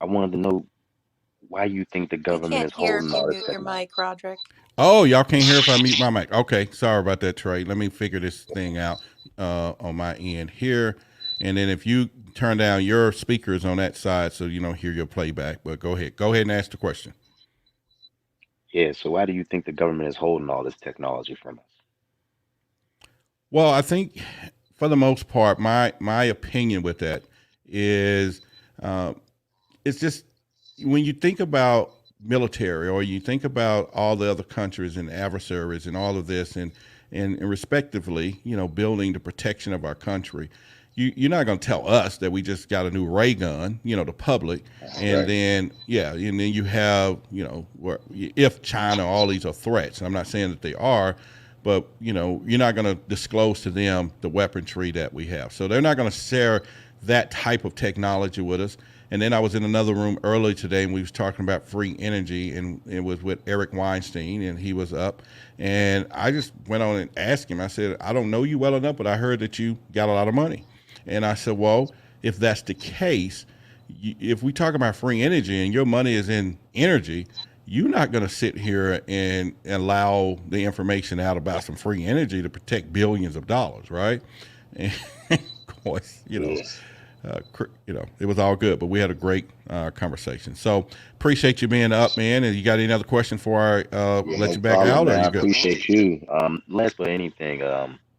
wanted to know why you think the We government can't is hear if holding you all this mute your technology. mic, Roderick. Oh, y'all can't hear if I mute my mic. Okay, sorry about that, Trey. Let me figure this thing out on my end here. And then if you turn down your speakers on that side so you don't hear your playback, but go ahead. Go ahead and ask the question. Yeah, so why do you think the government is holding all this technology from us? Well, I think for the most part, my opinion with that is it's just when you think about military or you think about all the other countries and adversaries and all of this and respectively, building the protection of our country, you're not going to tell us that we just got a new ray gun, the public, and Right. then and then you have if China, all these are threats. I'm not saying that they are, but you're not going to disclose to them the weaponry that we have, so they're not going to share that type of technology with us. And then I was in another room early today, and we was talking about free energy, and it was with Eric Weinstein, and he was up, and I just went on and asked him. I said, I don't know you well enough, but I heard that you got a lot of money, and I said, well, if that's the case, if we talk about free energy and your money is in energy, you're not going to sit here and allow the information out about some free energy to protect billions of dollars, right? And of course, Yeah. It was all good, but we had a great conversation. So appreciate you being up, man. And you got any other question before I Yeah, let no you back problem, out, or man. I you good? appreciate you. Last but anything,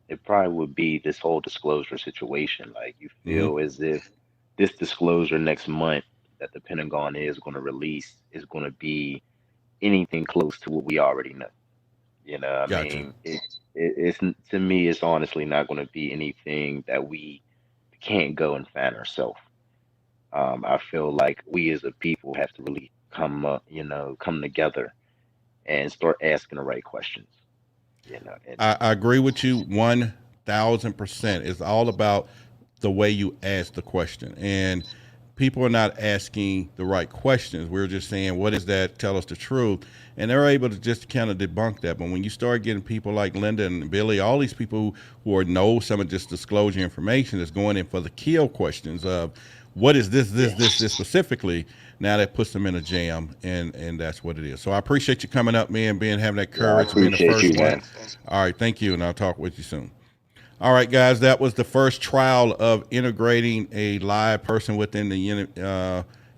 it probably would be this whole disclosure situation. Like, you Mm-hmm. feel as if this disclosure next month that the Pentagon is going to release is going to be anything close to what we already know. I Gotcha. mean, it's to me, it's honestly not going to be anything that we can't go and find ourselves. I feel like we as a people have to really come together and start asking the right questions. And I agree with you 1,000%. It's all about the way you ask the question. And people are not asking the right questions. We're just saying, what is that? Tell us the truth. And they're able to just kind of debunk that. But when you start getting people like Linda and Billy, all these people who know some of this disclosure information is going in for the kill questions of what is this specifically. Now that puts them in a jam, and that's what it is. So I appreciate you coming up, man, having that yeah, I courage, being the appreciate first you, one. man. All right, thank you, and I'll talk with you soon. All right, guys, that was the first trial of integrating a live person within the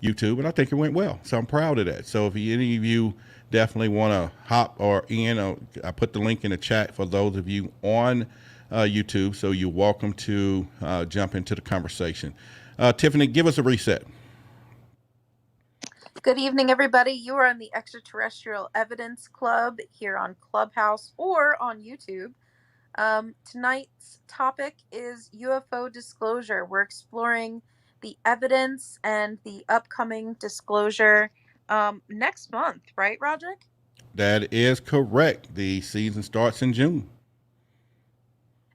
YouTube, and I think it went well. So I'm proud of that. So if any of you definitely want to hop or in, I put the link in the chat for those of you on YouTube. So you're welcome to jump into the conversation. Tiffany, give us a reset. Good evening, everybody. You are on the Extraterrestrial Evidence Club here on Clubhouse or on YouTube. Tonight's topic is UFO disclosure. We're exploring the evidence and the upcoming disclosure next month, right, Roderick? That is correct. The season starts in June.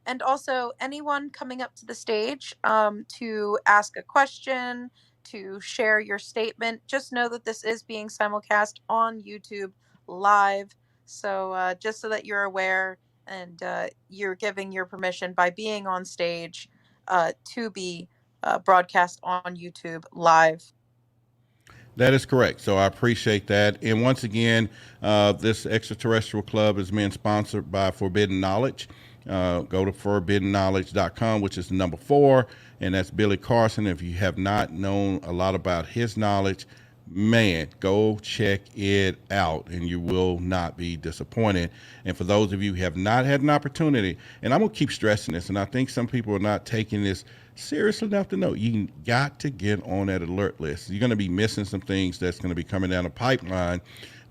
And also, anyone coming up to the stage to ask a question, to share your statement, just know that this is being simulcast on YouTube live. So just so that you're aware and you're giving your permission by being on stage to be broadcast on YouTube live. That is correct. So I appreciate that. And once again, this Extraterrestrial Club is being sponsored by Forbidden Knowledge. Go to forbiddenknowledge.com, which is the number 4, and that's Billy Carson. If you have not known a lot about his knowledge, man, go check it out, and you will not be disappointed. And for those of you who have not had an opportunity, and I'm going to keep stressing this, and I think some people are not taking this seriously enough to know, you got to get on that alert list. You're going to be missing some things that's going to be coming down the pipeline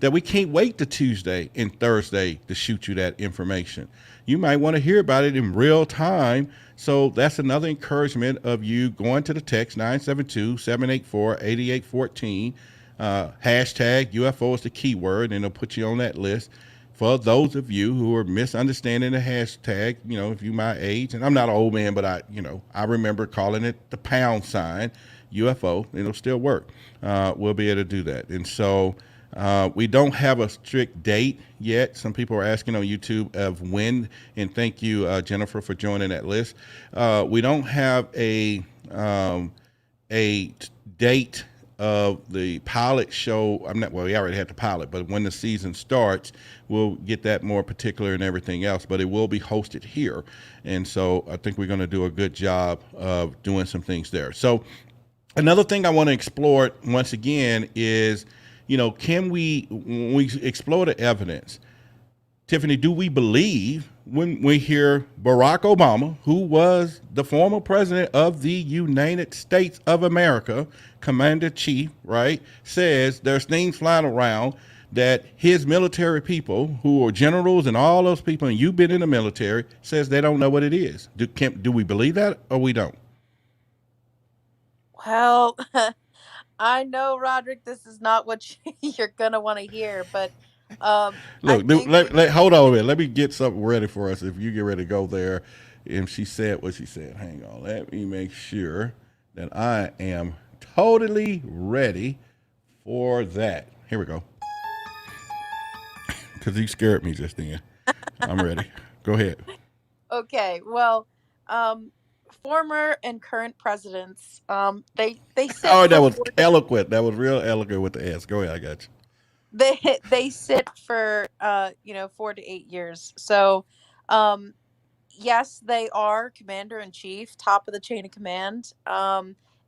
that we can't wait to Tuesday and Thursday to shoot you that information. You might want to hear about it in real time. So that's another encouragement of you going to the text 972-784-8814. Hashtag UFO is the keyword, and it'll put you on that list. For those of you who are misunderstanding the hashtag, if you my age, and I'm not an old man, but I remember calling it the pound sign UFO. It'll still work. We'll be able to do that. And so we don't have a strict date yet. Some people are asking on YouTube of when, and thank you, Jennifer, for joining that list. We don't have a date of the pilot show. We already had the pilot, but when the season starts, we'll get that more particular and everything else, but it will be hosted here. And so I think we're going to do a good job of doing some things there. So another thing I want to explore once again is, when we explore the evidence, Tiffany, do we believe when we hear Barack Obama, who was the former president of the United States of America, commander-in-chief, right, says there's things flying around that his military people, who are generals and all those people, and you've been in the military, says they don't know what it is. Do we believe that or we don't? Well, I know, Roderick, this is not what you're gonna want to hear, but I Look, think hold on a minute. Let me get something ready for us if you get ready to go there. And she said what she said. Hang on. Let me make sure that I am totally ready for that. Here we go. Because he scared me just then. I'm ready. Go ahead. okay. Well, former and current presidents, they sit Oh, that for was eloquent. That was real eloquent with the S. Go ahead. I got you. they sit for 4 to 8 years. So, um, yes, they are commander in chief, top of the chain of command.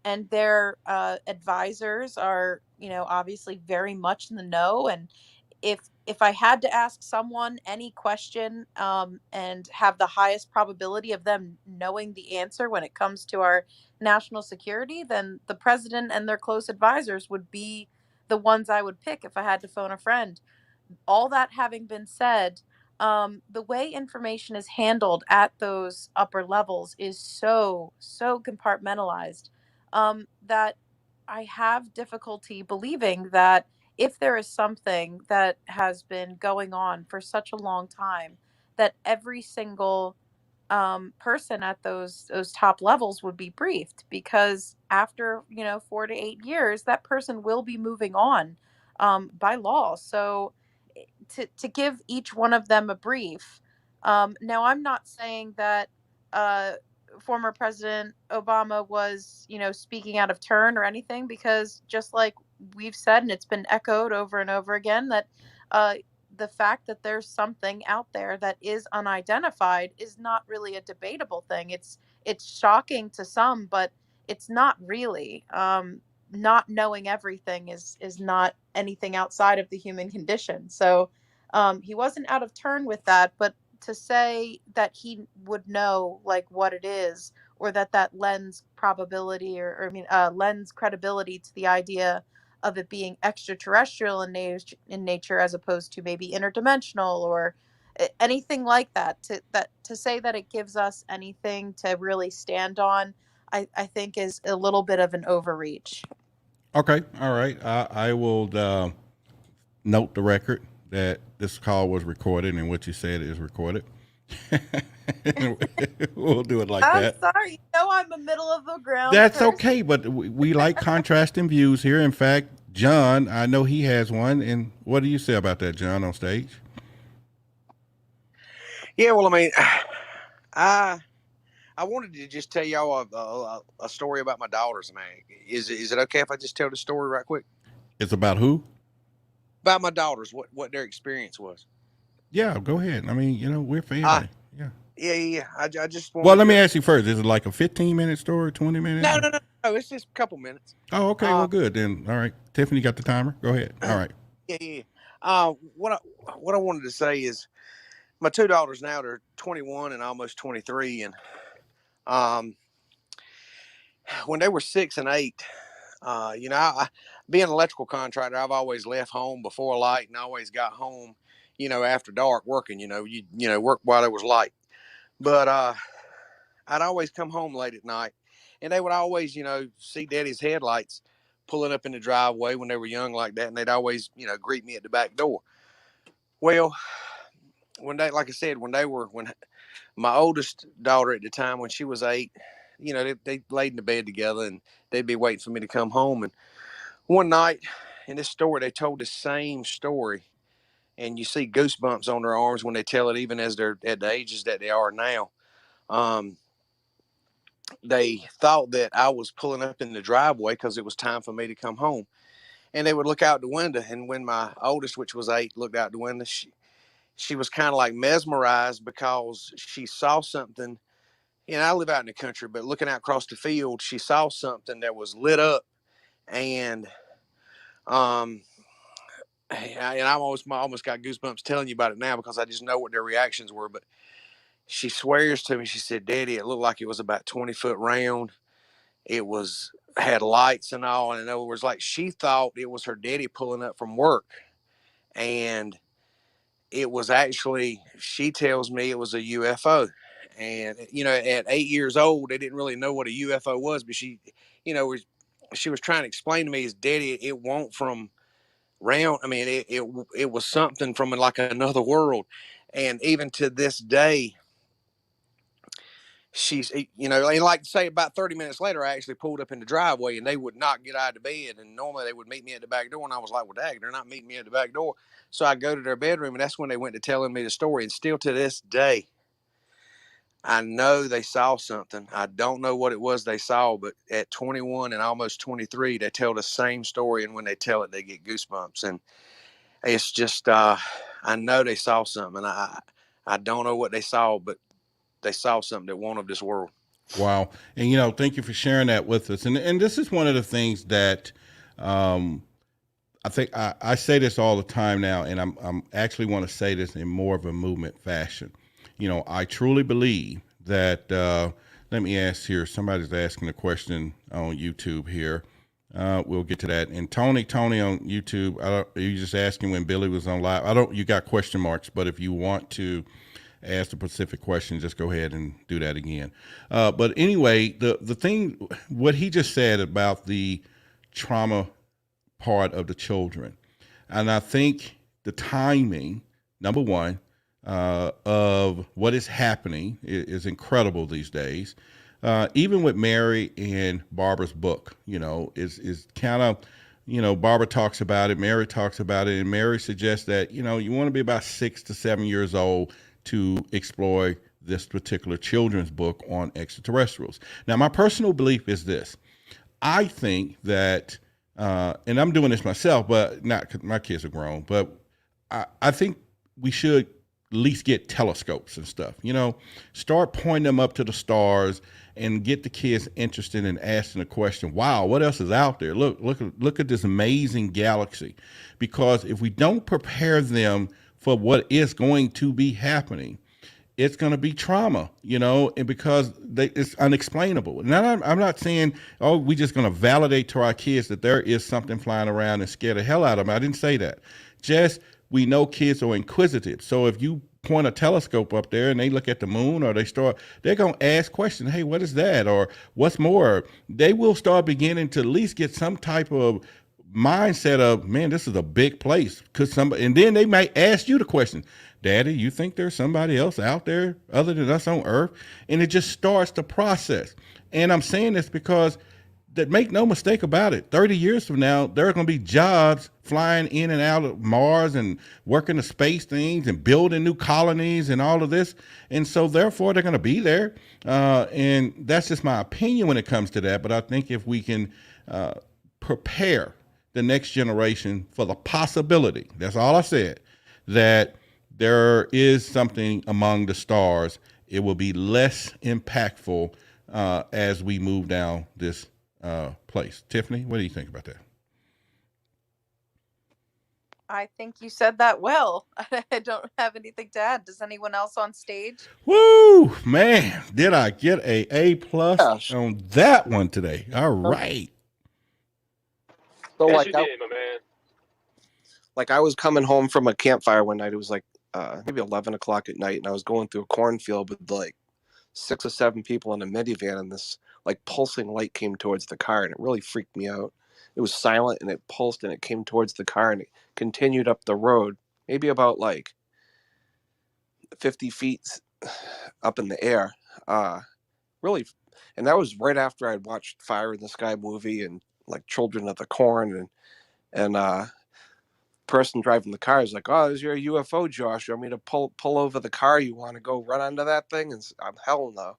And their advisors are, obviously very much in the know. And if I had to ask someone any question, and have the highest probability of them knowing the answer when it comes to our national security, then the president and their close advisors would be the ones I would pick if I had to phone a friend. All that having been said, the way information is handled at those upper levels is so compartmentalized, that I have difficulty believing that if there is something that has been going on for such a long time, that every single person at those top levels would be briefed, because after 4 to 8 years, that person will be moving on, by law. So to give each one of them a brief. Now, I'm not saying that uh, former President Obama was, speaking out of turn or anything, because just like we've said, and it's been echoed over and over again, that uh, the fact that there's something out there that is unidentified is not really a debatable thing. It's shocking to some, but it's not really. Not knowing everything is not anything outside of the human condition. So he wasn't out of turn with that, but to say that he would know like what it is, or that lends probability, lends credibility to the idea of it being extraterrestrial in nature, as opposed to maybe interdimensional or anything like that, to say that it gives us anything to really stand on, I think is a little bit of an overreach. Okay. All right. I will note the record that this call was recorded and what you said is recorded. We'll do it like I'm that. sorry, I'm a middle of the ground That's person. okay, but we like contrasting views here. In fact, John, I know he has one. And what do you say about that, John, on stage? Yeah, well, I mean, I wanted to just tell y'all a story about my daughters, man. Is it okay if I just tell the story right quick? It's about who? About my daughters, what their experience was. Yeah, go ahead. I mean, we're family. Yeah. Yeah. I just wanted Well, let to... me ask you first. Is it like a 15-minute story, 20 minutes? No. It's just a couple minutes. Oh, okay. Well, good then. All right. Tiffany got the timer. Go ahead. All right. Yeah. What I wanted to say is my two daughters now, they're 21 and almost 23, and when they were 6 and 8, being an electrical contractor, I've always left home before light and always got home, after dark working. You work while it was light. But I'd always come home late at night, and they would always, see Daddy's headlights pulling up in the driveway when they were young like that, and they'd always, greet me at the back door. Well, like I said, when my oldest daughter at the time, when she was 8, they laid in the bed together, and they'd be waiting for me to come home. And one night in this story, they told the same story, and you see goosebumps on their arms when they tell it, even as they're at the ages that they are now. They thought that I was pulling up in the driveway because it was time for me to come home. And they would look out the window, and when my oldest, which was 8, looked out the window, she was kind of like mesmerized because she saw something. I live out in the country, but looking out across the field, she saw something that was lit up, and I almost got goosebumps telling you about it now because I just know what their reactions were. But she swears to me, she said, "Daddy, it looked like it was about 20 foot round. It had lights and all." And in other words, like, she thought it was her daddy pulling up from work, and it was actually, she tells me, it was a UFO. And at 8 years old, they didn't really know what a UFO was, but she was trying to explain to me, is, Daddy, it won't from round. I mean, it was something from like another world. And even to this day, she's, and like, say, about 30 minutes later, I actually pulled up in the driveway, and they would not get out of bed. And normally they would meet me at the back door, and I was like, well, dang, they're not meeting me at the back door. So I go to their bedroom, and that's when they went to telling me the story. And still to this day, I know they saw something. I don't know what it was they saw, but at 21 and almost 23, they tell the same story, and when they tell it, they get goosebumps. And it's just, I know they saw something. I don't know what they saw, but they saw something that wasn't of this world. Wow. And, thank you for sharing that with us. And this is one of the things that I think I say this all the time now, and I'm actually want to say this in more of a movement fashion. I truly believe that, let me ask here, somebody's asking a question on YouTube here. We'll get to that. And Tony on YouTube, are you just asking when Billy was on live? You got question marks, but if you want to ask the specific question, just go ahead and do that again. But anyway, the thing, what he just said about the trauma part of the children, and I think the timing, number one, of what is happening is incredible these days. Even with Mary and Barbara's book, is kind of, Barbara talks about it, Mary talks about it, and Mary suggests that, you want to be about 6 to 7 years old to explore this particular children's book on extraterrestrials. Now, my personal belief is this. I think that, and I'm doing this myself, but not 'cause my kids are grown, but I think we should at least get telescopes and stuff, start pointing them up to the stars and get the kids interested in asking the question, wow, what else is out there? Look at this amazing galaxy. Because if we don't prepare them for what is going to be happening, it's going to be trauma, and because it's unexplainable. And I'm not saying, we're just going to validate to our kids that there is something flying around and scare the hell out of them. I didn't say that. Just, we know kids are inquisitive. So if you point a telescope up there and they look at the moon, or they're going to ask questions. Hey, what is that? Or what's more? They will start beginning to at least get some type of mindset of, man, this is a big place. And then they might ask you the question, Daddy, you think there's somebody else out there other than us on Earth? And it just starts the process. And I'm saying this because, that make no mistake about it, 30 years from now, there are going to be jobs flying in and out of Mars and working the space things and building new colonies and all of this. And so therefore they're going to be there. And that's just my opinion when it comes to that. But I think if we can prepare the next generation for the possibility, that's all I said, that there is something among the stars, it will be less impactful as we move down this place. Tiffany, what do you think about that? I think you said that well. I don't have anything to add. Does anyone else on stage? Woo, man, did I get A+ Yes. on that one today? All right. So Yes, like you I did, my man. like I was coming home from a campfire one night. It was like maybe 11 o'clock at night, and I was going through a cornfield with like 6 or 7 people in a minivan, and this like pulsing light came towards the car, and it really freaked me out. It was silent, and it pulsed, and it came towards the car, and it continued up the road, maybe about like 50 feet up in the air. Really, and that was right after I'd watched Fire in the Sky movie and like Children of the Corn, and person driving the car is like, "Oh, is your UFO, Josh? You want me to pull over the car? You want to go run under that thing?" And I'm hell no.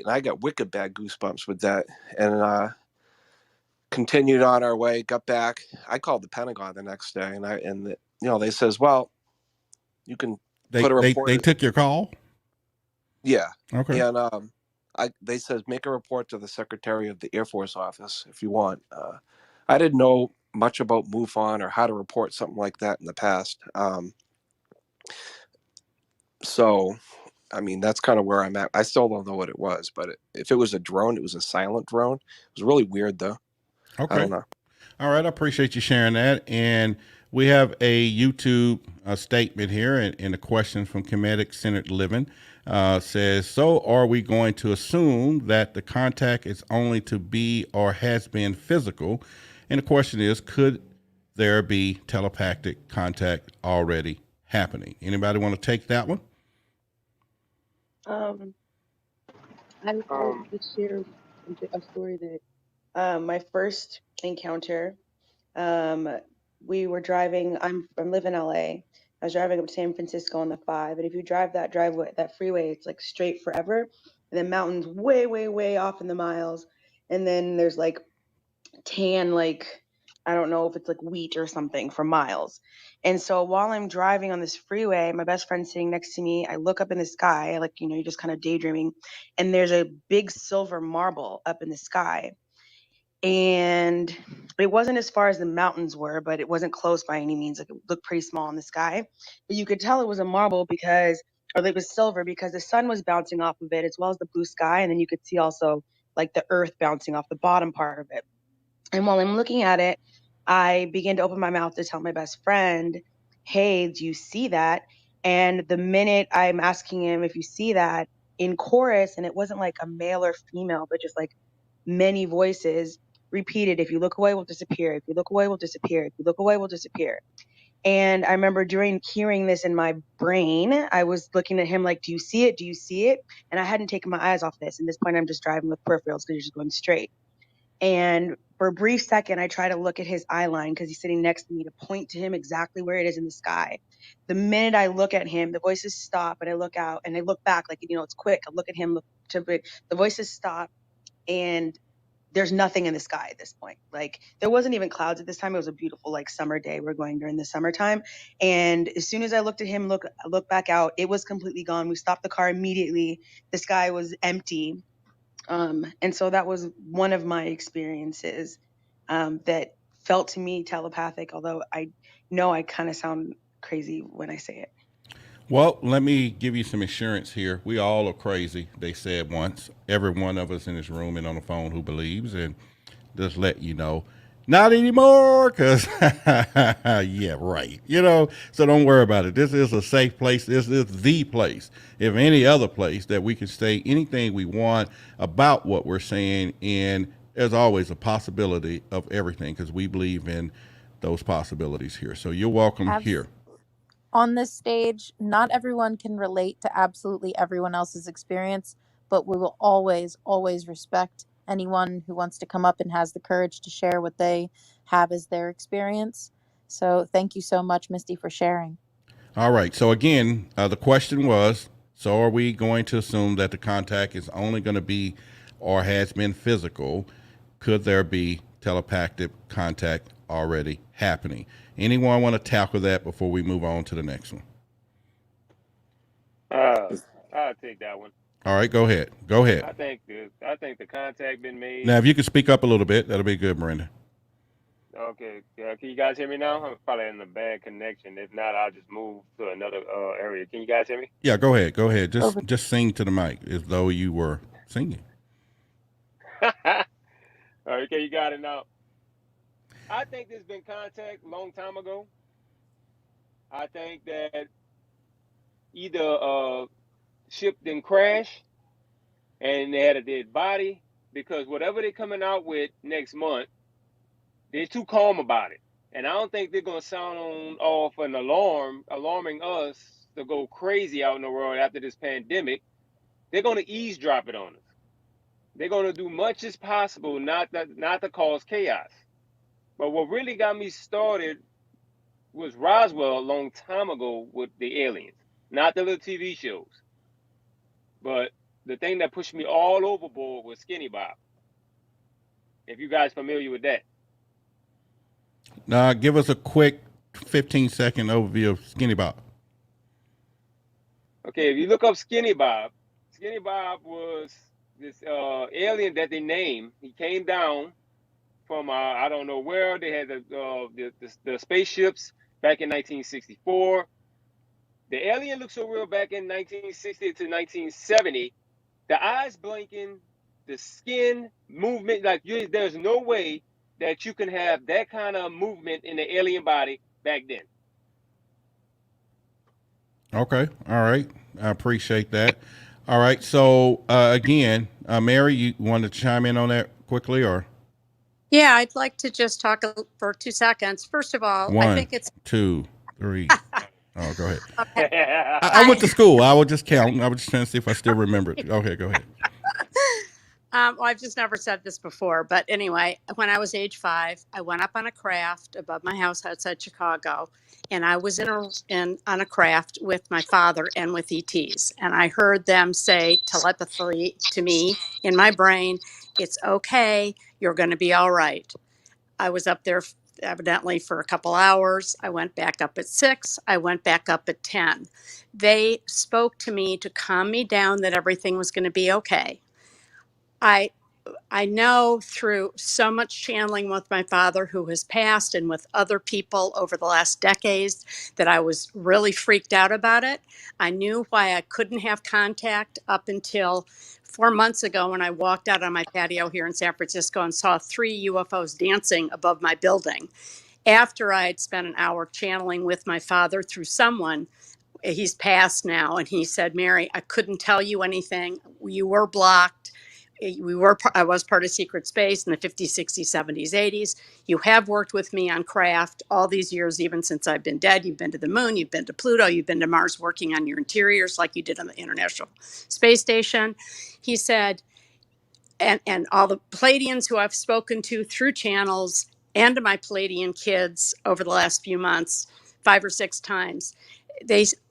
I got wicked bad goosebumps with that, and continued on our way. Got back. I called the Pentagon the next day, and they says, "Well, you can They put a they report." they took your call. Yeah, Okay. and they says make a report to the Secretary of the Air Force office if you want. I didn't know much about MUFON or how to report something like that in the past. So, I mean, that's kind of where I'm at. I still don't know what it was, but if it was a drone, it was a silent drone. It was really weird, though. I Okay. don't know. All right. I appreciate you sharing that. And we have a YouTube statement here, and a question from Comedic Centered Living says, "So, are we going to assume that the contact is only to be or has been physical?" And the question is, could there be telepathic contact already happening? Anybody want to take that one? I would like Um, to share a story that my first encounter. Um, we were driving. I live in LA. I was driving up to San Francisco on the 5, and if you drive that driveway, that freeway, it's like straight forever, and then mountains way, way, way off in the miles, and then there's like tan, like I don't know if it's like wheat or something for miles. And so while I'm driving on this freeway, my best friend's sitting next to me. I look up in the sky, like you're just kind of daydreaming, and there's a big silver marble up in the sky. And it wasn't as far as the mountains were, but it wasn't close by any means. Like it looked pretty small in the sky, but you could tell it was a marble because, or it was silver because the sun was bouncing off of it as well as the blue sky, and then you could see also like the earth bouncing off the bottom part of it. And while I'm looking at it, I begin to open my mouth to tell my best friend, "Hey, do you see that?" And the minute I'm asking him if you see that in chorus, and it wasn't like a male or female, but just like many voices repeated, "If you look away, we'll disappear. If you look away, we'll disappear. If you look away, we'll disappear." And I remember during hearing this in my brain, I was looking at him like, "Do you see it? Do you see it?" And I hadn't taken my eyes off this. At this point, I'm just driving with peripherals because you're just going straight. And for a brief second, I try to look at his eye line because he's sitting next to me to point to him exactly where it is in the sky. The minute I look at him, the voices stop and I look out and I look back like, it's quick. I look at him, the voices stop and there's nothing in the sky at this point. Like there wasn't even clouds at this time. It was a beautiful like summer day. We're going during the summertime. And as soon as I looked at him, look back out, it was completely gone. We stopped the car immediately. The sky was empty. And so that was one of my experiences that felt to me telepathic, although I know I kind of sound crazy when I say it. Well, let me give you some assurance here. We all are crazy, they said once. Every one of us in this room and on the phone who believes, and just let you know, not anymore, because, yeah, right. So don't worry about it. This is a safe place. This is the place, if any other place, that we can say anything we want about what we're saying. And there's always a possibility of everything because we believe in those possibilities here. So you're welcome Abs- here. on this stage, not everyone can relate to absolutely everyone else's experience, but we will always, always respect anyone who wants to come up and has the courage to share what they have as their experience. So thank you so much, Misty, for sharing. All right. So again, the question was, so are we going to assume that the contact is only going to be or has been physical? Could there be telepathic contact already happening? Anyone want to tackle that before we move on to the next one? I'll take that one. All right, go ahead. Go ahead. I think the contact been made. Now, if you could speak up a little bit, that'll be good, Miranda. Okay, can you guys hear me now? I'm probably in a bad connection. If not, I'll just move to another area. Can you guys hear me? Yeah, go ahead. Go ahead. Over. Just sing to the mic as though you were singing. All right, okay, you got it now. I think there's been contact a long time ago. I think that either ship didn't crash and they had a dead body, because whatever they're coming out with next month, they're too calm about it. And I don't think they're gonna sound off an alarm, alarming us to go crazy out in the world after this pandemic. They're gonna eavesdrop it on us. They're gonna do much as possible not to cause chaos. But what really got me started was Roswell a long time ago with the aliens, not the little TV shows. But the thing that pushed me all overboard was Skinny Bob. If you guys familiar with that. Now, give us a quick 15-second overview of Skinny Bob. Okay, if you look up Skinny Bob was this alien that they named. He came down from I don't know where. They had the spaceships back in 1964. The alien looked so real back in 1960 to 1970. The eyes blinking, the skin movement, like there's no way that you can have that kind of movement in the alien body back then. Okay. All right. I appreciate that. All right. So again, Mary, you want to chime in on that quickly, or Yeah, I'd like to just talk for 2 seconds. First of all, I one, think it's 2, 3. Oh, go ahead. okay. I went to school. I was just counting. I was just trying to see if I still remembered. Okay, go ahead. Well, I've just never said this before, but anyway, when I was age 5, I went up on a craft above my house outside Chicago, and I was on a craft with my father and with ETs, and I heard them say telepathically to me in my brain, "It's okay. You're going to be all right." I was up there evidently for a couple hours. I went back up at 6. I went back up at 10. They spoke to me to calm me down that everything was going to be okay. I know through so much channeling with my father who has passed and with other people over the last decades that I was really freaked out about it. I knew why I couldn't have contact up until 4 months ago when I walked out on my patio here in San Francisco and saw 3 UFOs dancing above my building. After I had spent an hour channeling with my father through someone, he's passed now, and he said, "Mary, I couldn't tell you anything. You were blocked. I was part of Secret Space in the 50s, 60s, 70s, 80s. You have worked with me on craft all these years, even since I've been dead. You've been to the moon, you've been to Pluto, you've been to Mars working on your interiors like you did on the International Space Station." He said, and all the Palladians who I've spoken to through channels and to my Palladian kids over the last few months, 5 or 6 times,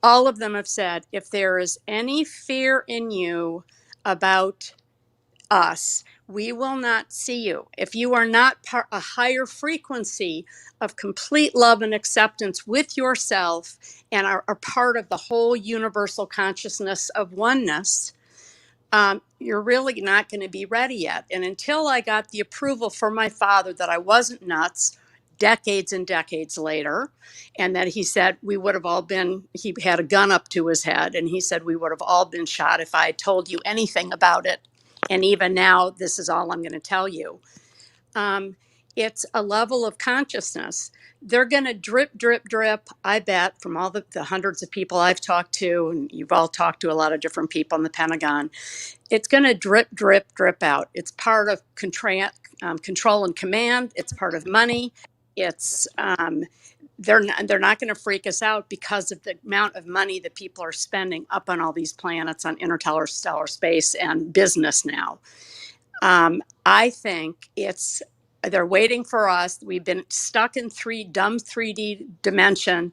all of them have said, if there is any fear in you about us, we will not see you. If you are not a higher frequency of complete love and acceptance with yourself and are part of the whole universal consciousness of oneness, you're really not going to be ready yet. And until I got the approval from my father that I wasn't nuts, decades and decades later, and that he said we would have all been, he had a gun up to his head, and he said we would have all been shot if I had told you anything about it. And even now, this is all I'm going to tell you. It's a level of consciousness. They're going to drip, drip, drip, I bet, from all the hundreds of people I've talked to, and you've all talked to a lot of different people in the Pentagon. It's going to drip, drip, drip out. It's part of control and command. It's part of money. It's they're not going to freak us out because of the amount of money that people are spending up on all these planets on interstellar space and business now. I think they're waiting for us. We've been stuck in dumb 3D dimension.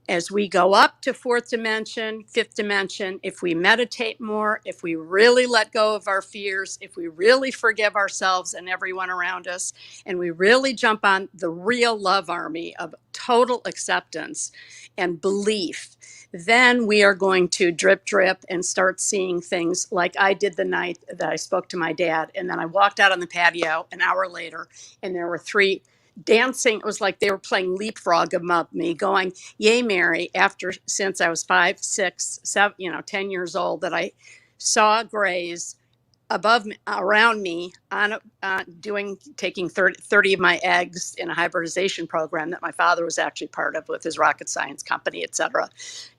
As we go up to 4th dimension, 5th dimension, if we meditate more, if we really let go of our fears, if we really forgive ourselves and everyone around us, and we really jump on the real love army of total acceptance and belief, then we are going to drip, drip and start seeing things like I did the night that I spoke to my dad. And then I walked out on the patio an hour later, and there were 3 dancing. It was like they were playing leapfrog above me, going, "Yay, Mary," since I was 5, 6, 7, 10 years old, that I saw grays above me, around me, on taking 30 of my eggs in a hybridization program that my father was actually part of with his rocket science company, et cetera,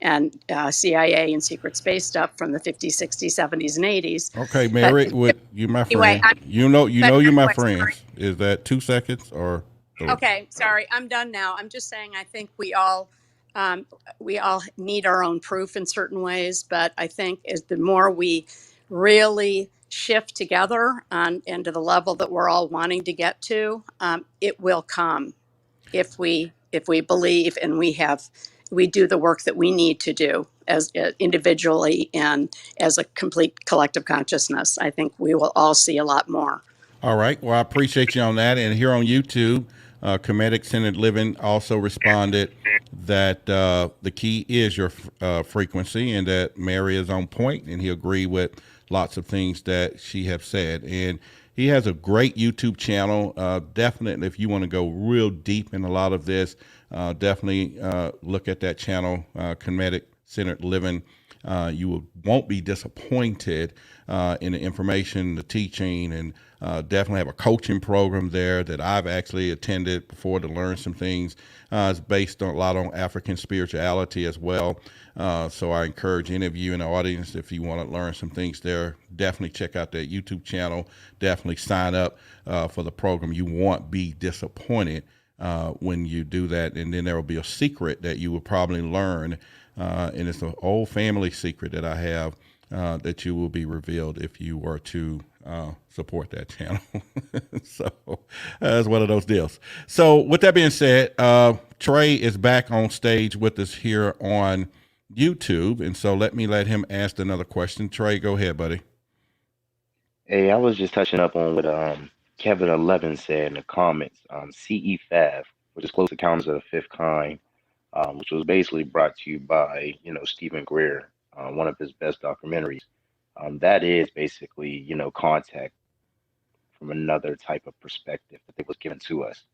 and CIA and secret space stuff from the 50s, 60s, 70s, and 80s. Okay, But Mary, with you, my anyway, friend. You're my anyway, friend. sorry. Is that 2 seconds or 3? Okay, sorry, I'm done now. I'm just saying I think um, we all need our own proof in certain ways, but I think is the more we really shift together and to the level that we're all wanting to get to, it will come if we believe and we do the work that we need to do as individually and as a complete collective consciousness. I think we will all see a lot more. All right. Well, I appreciate you on that. And here on YouTube, Comedic Centered Living also responded that the key is your frequency, and that Mary is on point, and he agreed with lots of things that she have said. And he has a great YouTube channel. Definitely, if you want to go real deep in a lot of this, definitely look at that channel, Comedic Centered Living. Won't be disappointed in the information, the teaching, and definitely have a coaching program there that I've actually attended before to learn some things. It's based on a lot on African spirituality as well. So I encourage any of you in the audience, if you want to learn some things there, definitely check out that YouTube channel. Definitely sign up for the program. You won't be disappointed when you do that. And then there will be a secret that you will probably learn. And it's an old family secret that I have that you will be revealed if you were to support that channel. So that's one of those deals. So with that being said, Trey is back on stage with us here on YouTube. And so let him ask another question. Trey, go ahead, buddy. Hey, I was just touching up on what Kevin 11 said in the comments. CE5, which is Close Encounters of the Fifth Kind, which was basically brought to you by, Stephen Greer, one of his best documentaries. That is basically, contact from another type of perspective that it was given to us.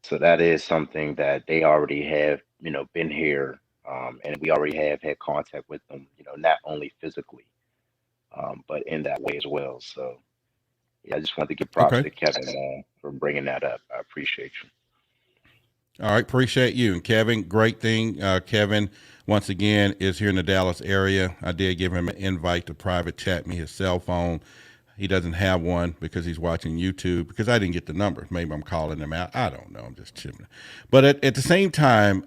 So that is something that they already have, been here, and we already have had contact with them, not only physically, but in that way as well. So yeah, I just wanted to give props Okay. to Kevin for bringing that up. I appreciate you. All right, appreciate you. And Kevin, great thing. Kevin, once again, is here in the Dallas area. I did give him an invite to private chat me his cell phone. He doesn't have one because he's watching YouTube, because I didn't get the number. Maybe I'm calling him out. I don't know. I'm just chipping. But at the same time,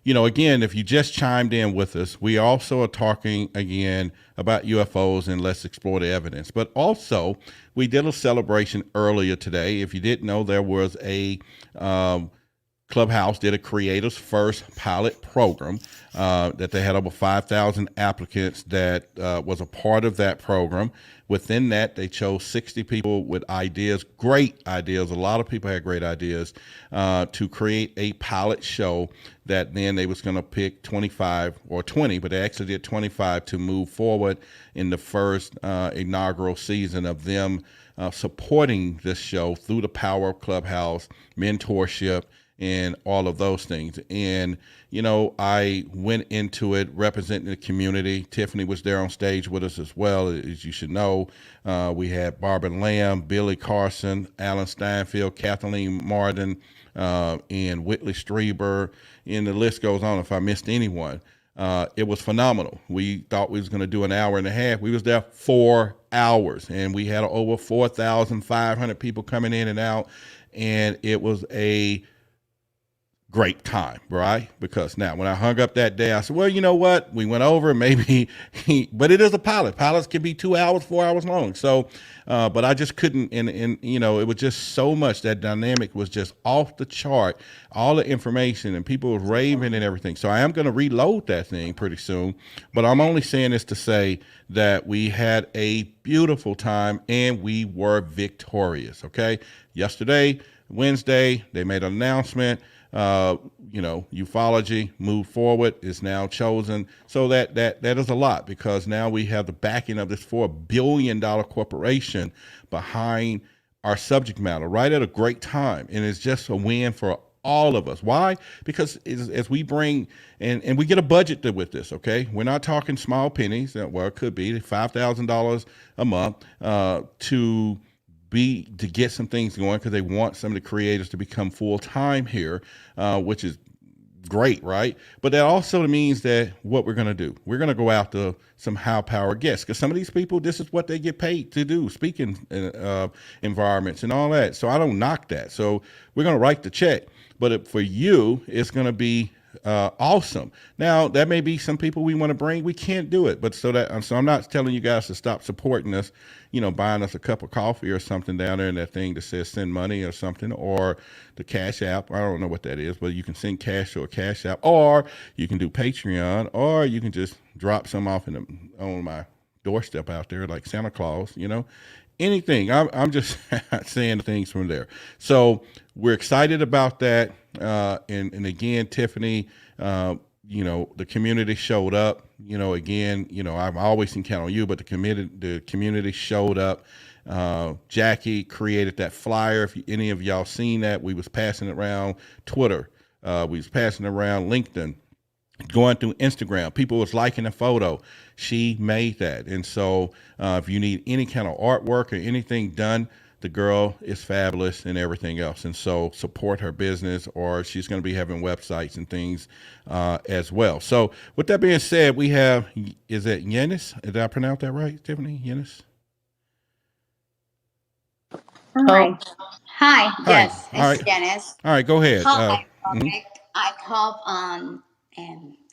again, if you just chimed in with us, we also are talking again about UFOs and let's explore the evidence. But also, we did a celebration earlier today. If you didn't know, there was a Clubhouse did a Creators First pilot program that they had over 5,000 applicants that was a part of that program. Within that, they chose 60 people with ideas, great ideas. A lot of people had great ideas to create a pilot show that then they was going to pick 25 or 20, but they actually did 25 to move forward in the first inaugural season of them supporting this show through the power of Clubhouse, mentorship, and all of those things. And, I went into it representing the community. Tiffany was there on stage with us as well, as you should know. We had Barbara Lamb, Billy Carson, Alan Steinfeld, Kathleen Martin, and Whitley Strieber, and the list goes on if I missed anyone. It was phenomenal. We thought we was going to do an hour and a half. We was there 4 hours, and we had over 4,500 people coming in and out, and it was a great time, right? Because now when I hung up that day, I said, well, you know what? We went over maybe, but it is a pilot. Pilots can be 2 hours, 4 hours long. So, but I just couldn't, and it was just so much. That dynamic was just off the chart, all the information, and people were raving and everything. So I am going to reload that thing pretty soon, but I'm only saying this to say that we had a beautiful time and we were victorious. Okay. Yesterday, Wednesday, they made an announcement. Ufology moved forward is now chosen. So that is a lot, because now we have the backing of this $4 billion corporation behind our subject matter right at a great time. And it's just a win for all of us. Why? Because as we bring and we get a budget with this, okay? We're not talking small pennies. Well, it could be $5,000 a month to get some things going because they want some of the creators to become full time here, which is great, right? But that also means that what we're going to do, we're going to go after some high power guests because some of these people, this is what they get paid to do, speaking environments and all that. So I don't knock that. So we're going to write the check, but for you, it's going to be awesome. Now that may be some people we want to bring. We can't do it, but so I'm not telling you guys to stop supporting us. Buying us a cup of coffee or something down there in that thing that says send money or something, or the Cash App. I don't know what that is, but you can send cash or a Cash App, or you can do Patreon, or you can just drop some off on my doorstep out there like Santa Claus. Anything. I'm just saying things from there. So we're excited about that. And again, Tiffany, the community showed up. Again, I've always can count on you, but the community showed up. Jackie created that flyer. If any of y'all seen that, we was passing it around Twitter. We was passing it around LinkedIn, going through Instagram. People was liking a photo. She made that. And so if you need any kind of artwork or anything done, the girl is fabulous and everything else. And so support her business, or she's going to be having websites and things as well. So with that being said, we have, is it Yenis? Did I pronounce that right, Tiffany? Yenis? Hi. Hi. Hi. Yes, All it's right. Janice. All right, go ahead. Hi, Mhm. Roderick. I hope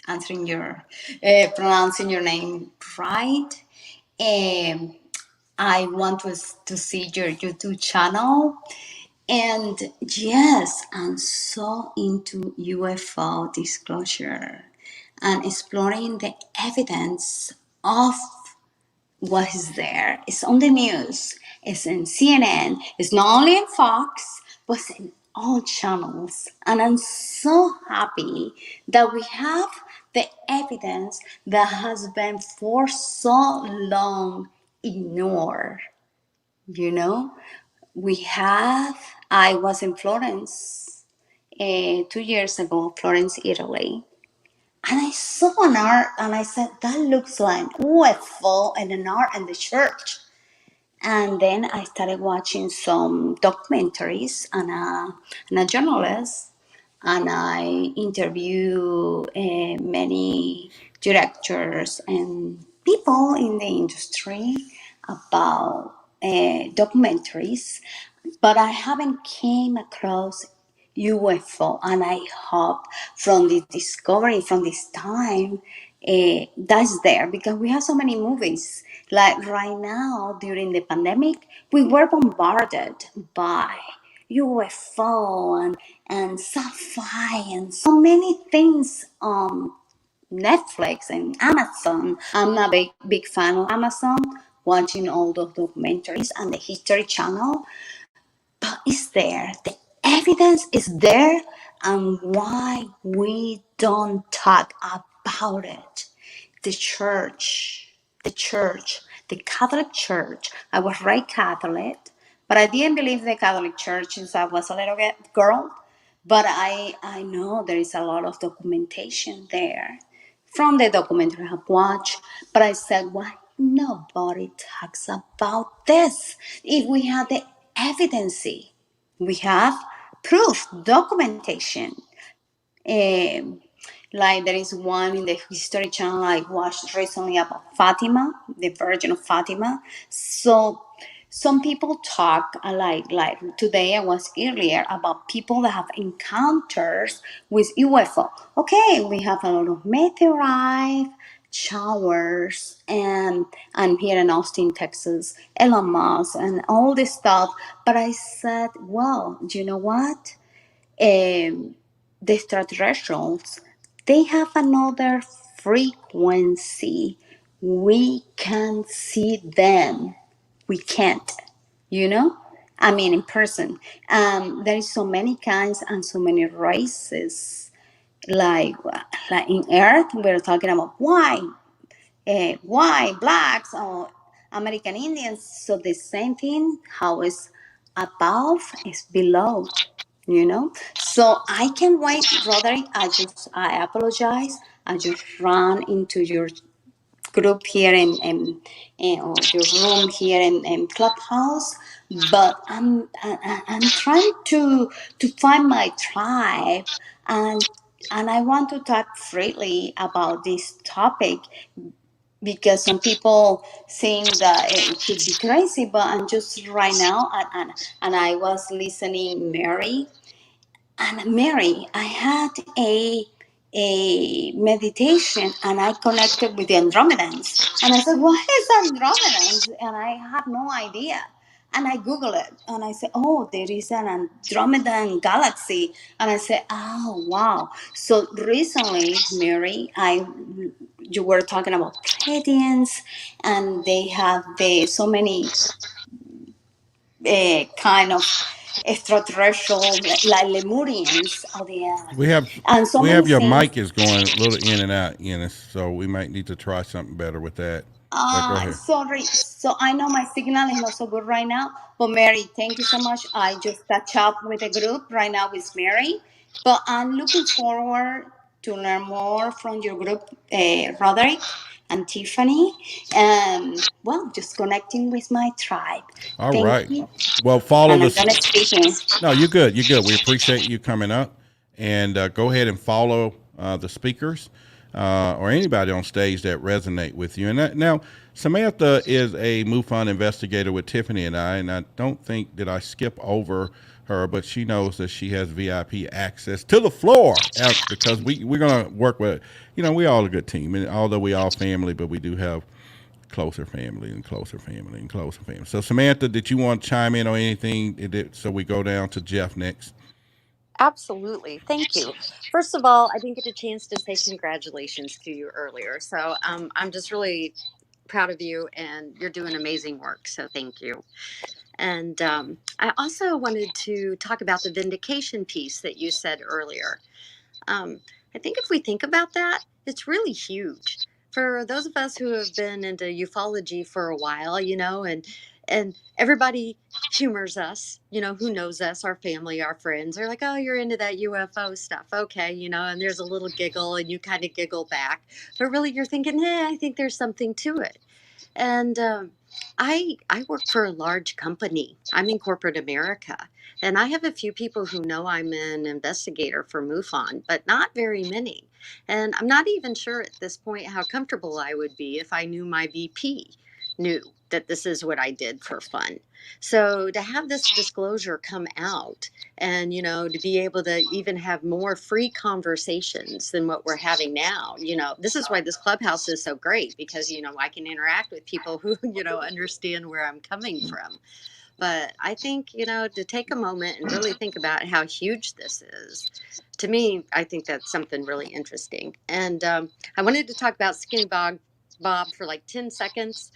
answering your pronouncing your name right. Um, I want to see your YouTube channel, and yes, I'm so into UFO disclosure and exploring the evidence of what is there. It's on the news. It's in CNN. It's not only in Fox, but it's in all channels. And I'm so happy that we have the evidence that has been for so long ignored. You know, I was in Florence 2 years ago, Florence, Italy. And I saw an art and I said, that looks like UFO and an art in the church. And then I started watching some documentaries and a journalist, and I interview many directors and people in the industry about documentaries, but I haven't came across UFO, and I hope from the discovery from this time that's there because we have so many movies. Like right now during the pandemic, we were bombarded by UFO and sci-fi and so many things on Netflix and Amazon. I'm a big fan of Amazon, watching all those documentaries and the History Channel. But it's there. The evidence is there, and why we don't talk about it? The church, the Catholic Church. I was raised Catholic, but I didn't believe the Catholic Church since I was a little girl. But I know there is a lot of documentation there from the documentary I have watched. But I said, why nobody talks about this? If we have the evidence, we have proof, documentation. Um, like there is one in the History Channel I watched recently about Fatima, the Virgin of Fatima. So some people talk like today I was earlier about people that have encounters with UFO. Okay, we have a lot of meteorite showers and here in Austin, Texas, Elon Musk and all this stuff. But I said, well, do you know what? The extraterrestrials, they have another frequency. We can see them. We can't, you know? I mean, in person. There is so many kinds and so many races. Like in Earth, we're talking about why blacks or American Indians. So the same thing, how is above is below. you know. So I can wait, Roderick. I apologize. I just ran into your group here in or your room here in Clubhouse, but I'm trying to find my tribe, and I want to talk freely about this topic because some people think that it could be crazy, but I'm just right now, and I was listening, Mary, and Mary, I had a meditation, and I connected with the Andromedans. And I said, what is Andromedans? And I had no idea. And I Googled it, and I said, oh, there is an Andromedan galaxy. And I said, oh, wow. So recently, Mary, you were talking about Pleiadians, and they have so many kind of extraterrestrial, like Lemurians. Oh, yeah, We have and so we many have your things. mic is going a little in and out, Eunice, so we might need to try something better with that. But go ahead. Sorry. So I know my signal is not so good right now. But Mary, thank you so much. I just catch up with the group right now with Mary. But I'm looking forward to learn more from your group, Roderick and Tiffany. Well, just connecting with my tribe. All Thank right. you. Well, follow And I'm this. gonna speak in. No, you're good. You're good. We appreciate you coming up, and go ahead and follow the speakers or anybody on stage that resonate with you. And now, Samantha is a MUFON investigator with Tiffany and I don't think that I skip over her, but she knows that she has VIP access to the floor because we're gonna work with. We all a good team, and although we all family, but we do have closer family and closer family and closer family. So Samantha, did you want to chime in on anything? So we go down to Jeff next. Absolutely. Thank you. First of all, I didn't get a chance to say congratulations to you earlier. So I'm just really proud of you, and you're doing amazing work. So thank you. And I also wanted to talk about the vindication piece that you said earlier. I think if we think about that, it's really huge. For those of us who have been into ufology for a while, and everybody humors us, who knows us, our family, our friends are like, oh, you're into that UFO stuff. Okay, and there's a little giggle and you kind of giggle back. But really you're thinking, I think there's something to it. And I work for a large company. I'm in corporate America, and I have a few people who know I'm an investigator for MUFON, but not very many. And I'm not even sure at this point how comfortable I would be if I knew my VP knew that this is what I did for fun. So to have this disclosure come out, and to be able to even have more free conversations than what we're having now, this is why this clubhouse is so great, because I can interact with people who understand where I'm coming from. But I think to take a moment and really think about how huge this is, to me, I think that's something really interesting. And I wanted to talk about Bob for like 10 seconds.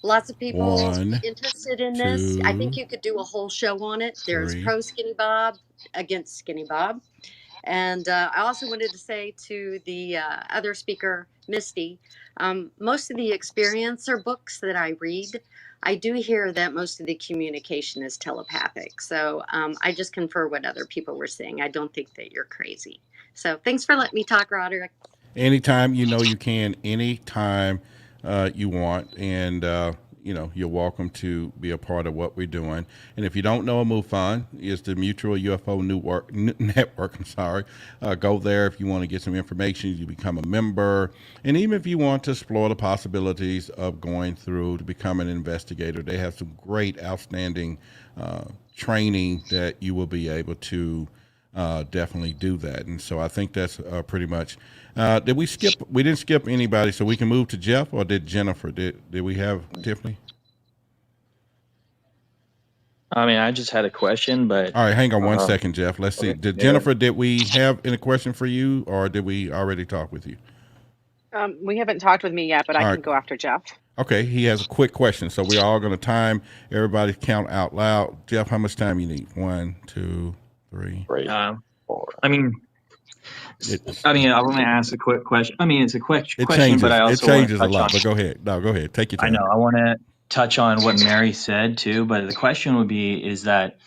Lots of people One, interested in this. I think two, you could do a whole show on it. There's three. pro Skinny Bob against Skinny Bob. And I also wanted to say to the other speaker, Misty, most of the experiencer books that I read, I do hear that most of the communication is telepathic. So I just confer what other people were saying. I don't think that you're crazy. So thanks for letting me talk, Roderick. Anytime you can, anytime you want, and you're welcome to be a part of what we're doing. And if you don't know, a MUFON is the Mutual UFO Network. I'm sorry. Go there if you want to get some information. You become a member, and even if you want to explore the possibilities of going through to become an investigator, they have some great, outstanding training that you will be able to definitely do that. And so I think that's pretty much. Did we skip? We didn't skip anybody, so we can move to Jeff, or did Jennifer? Did we have Tiffany? I mean, I just had a question, but All right, hang on one second, Jeff. Let's see. okay, Did yeah. Jennifer? Did we have any question for you, or did we already talk with you? We haven't talked with me yet, but I All can right. go after Jeff. Okay, he has a quick question, so we're all going to time everybody count out loud. Jeff, how much time you need? 1, 2, 3. I mean, I want to ask a quick question. I mean, it's a quick It question, changes. but I It also want to changes a touch lot. on. But go ahead. No, go ahead. Take your time. I know. I want to touch on what Mary said too, but the question would be: is that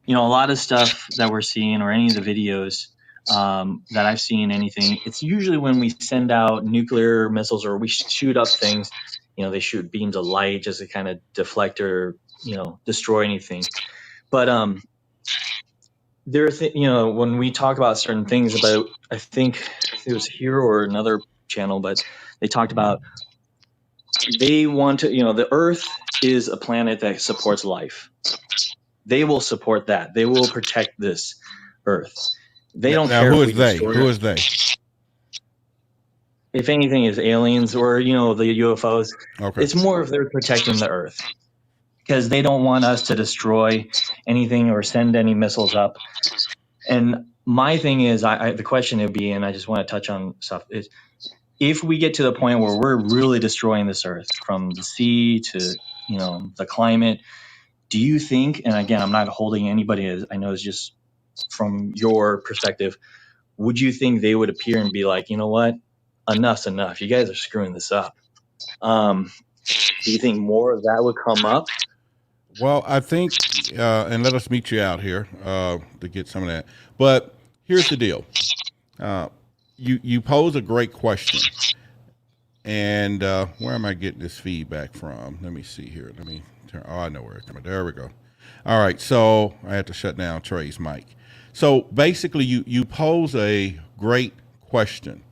a lot of stuff that we're seeing or any of the videos that I've seen, anything, it's usually when we send out nuclear missiles or we shoot up things, they shoot beams of light just to kind of deflect or, destroy anything. But when we talk about certain things about, I think it was here or another channel, but they talked about they want to, the Earth is a planet that supports life. They will support that. They will protect this Earth. They don't Now, care who if is we they? destroy Who it. is they? If anything, is aliens or the UFOs. Okay. It's more if they're protecting the Earth because they don't want us to destroy anything or send any missiles up. And my thing is, the question would be, and I just want to touch on stuff, is if we get to the point where we're really destroying this Earth from the sea to the climate, do you think? And again, I'm not holding anybody as I know it's just from your perspective. Would you think they would appear and be like, you know what, enough's enough? You guys are screwing this up. Do you think more of that would come up? Well, I think, and let us meet you out here to get some of that. But here's the deal: you pose a great question, and where am I getting this feedback from? Let me see here. Let me turn. Oh, I know where it's coming. There we go. All right, so I had to shut down Trey's mic. So basically, you pose a great question,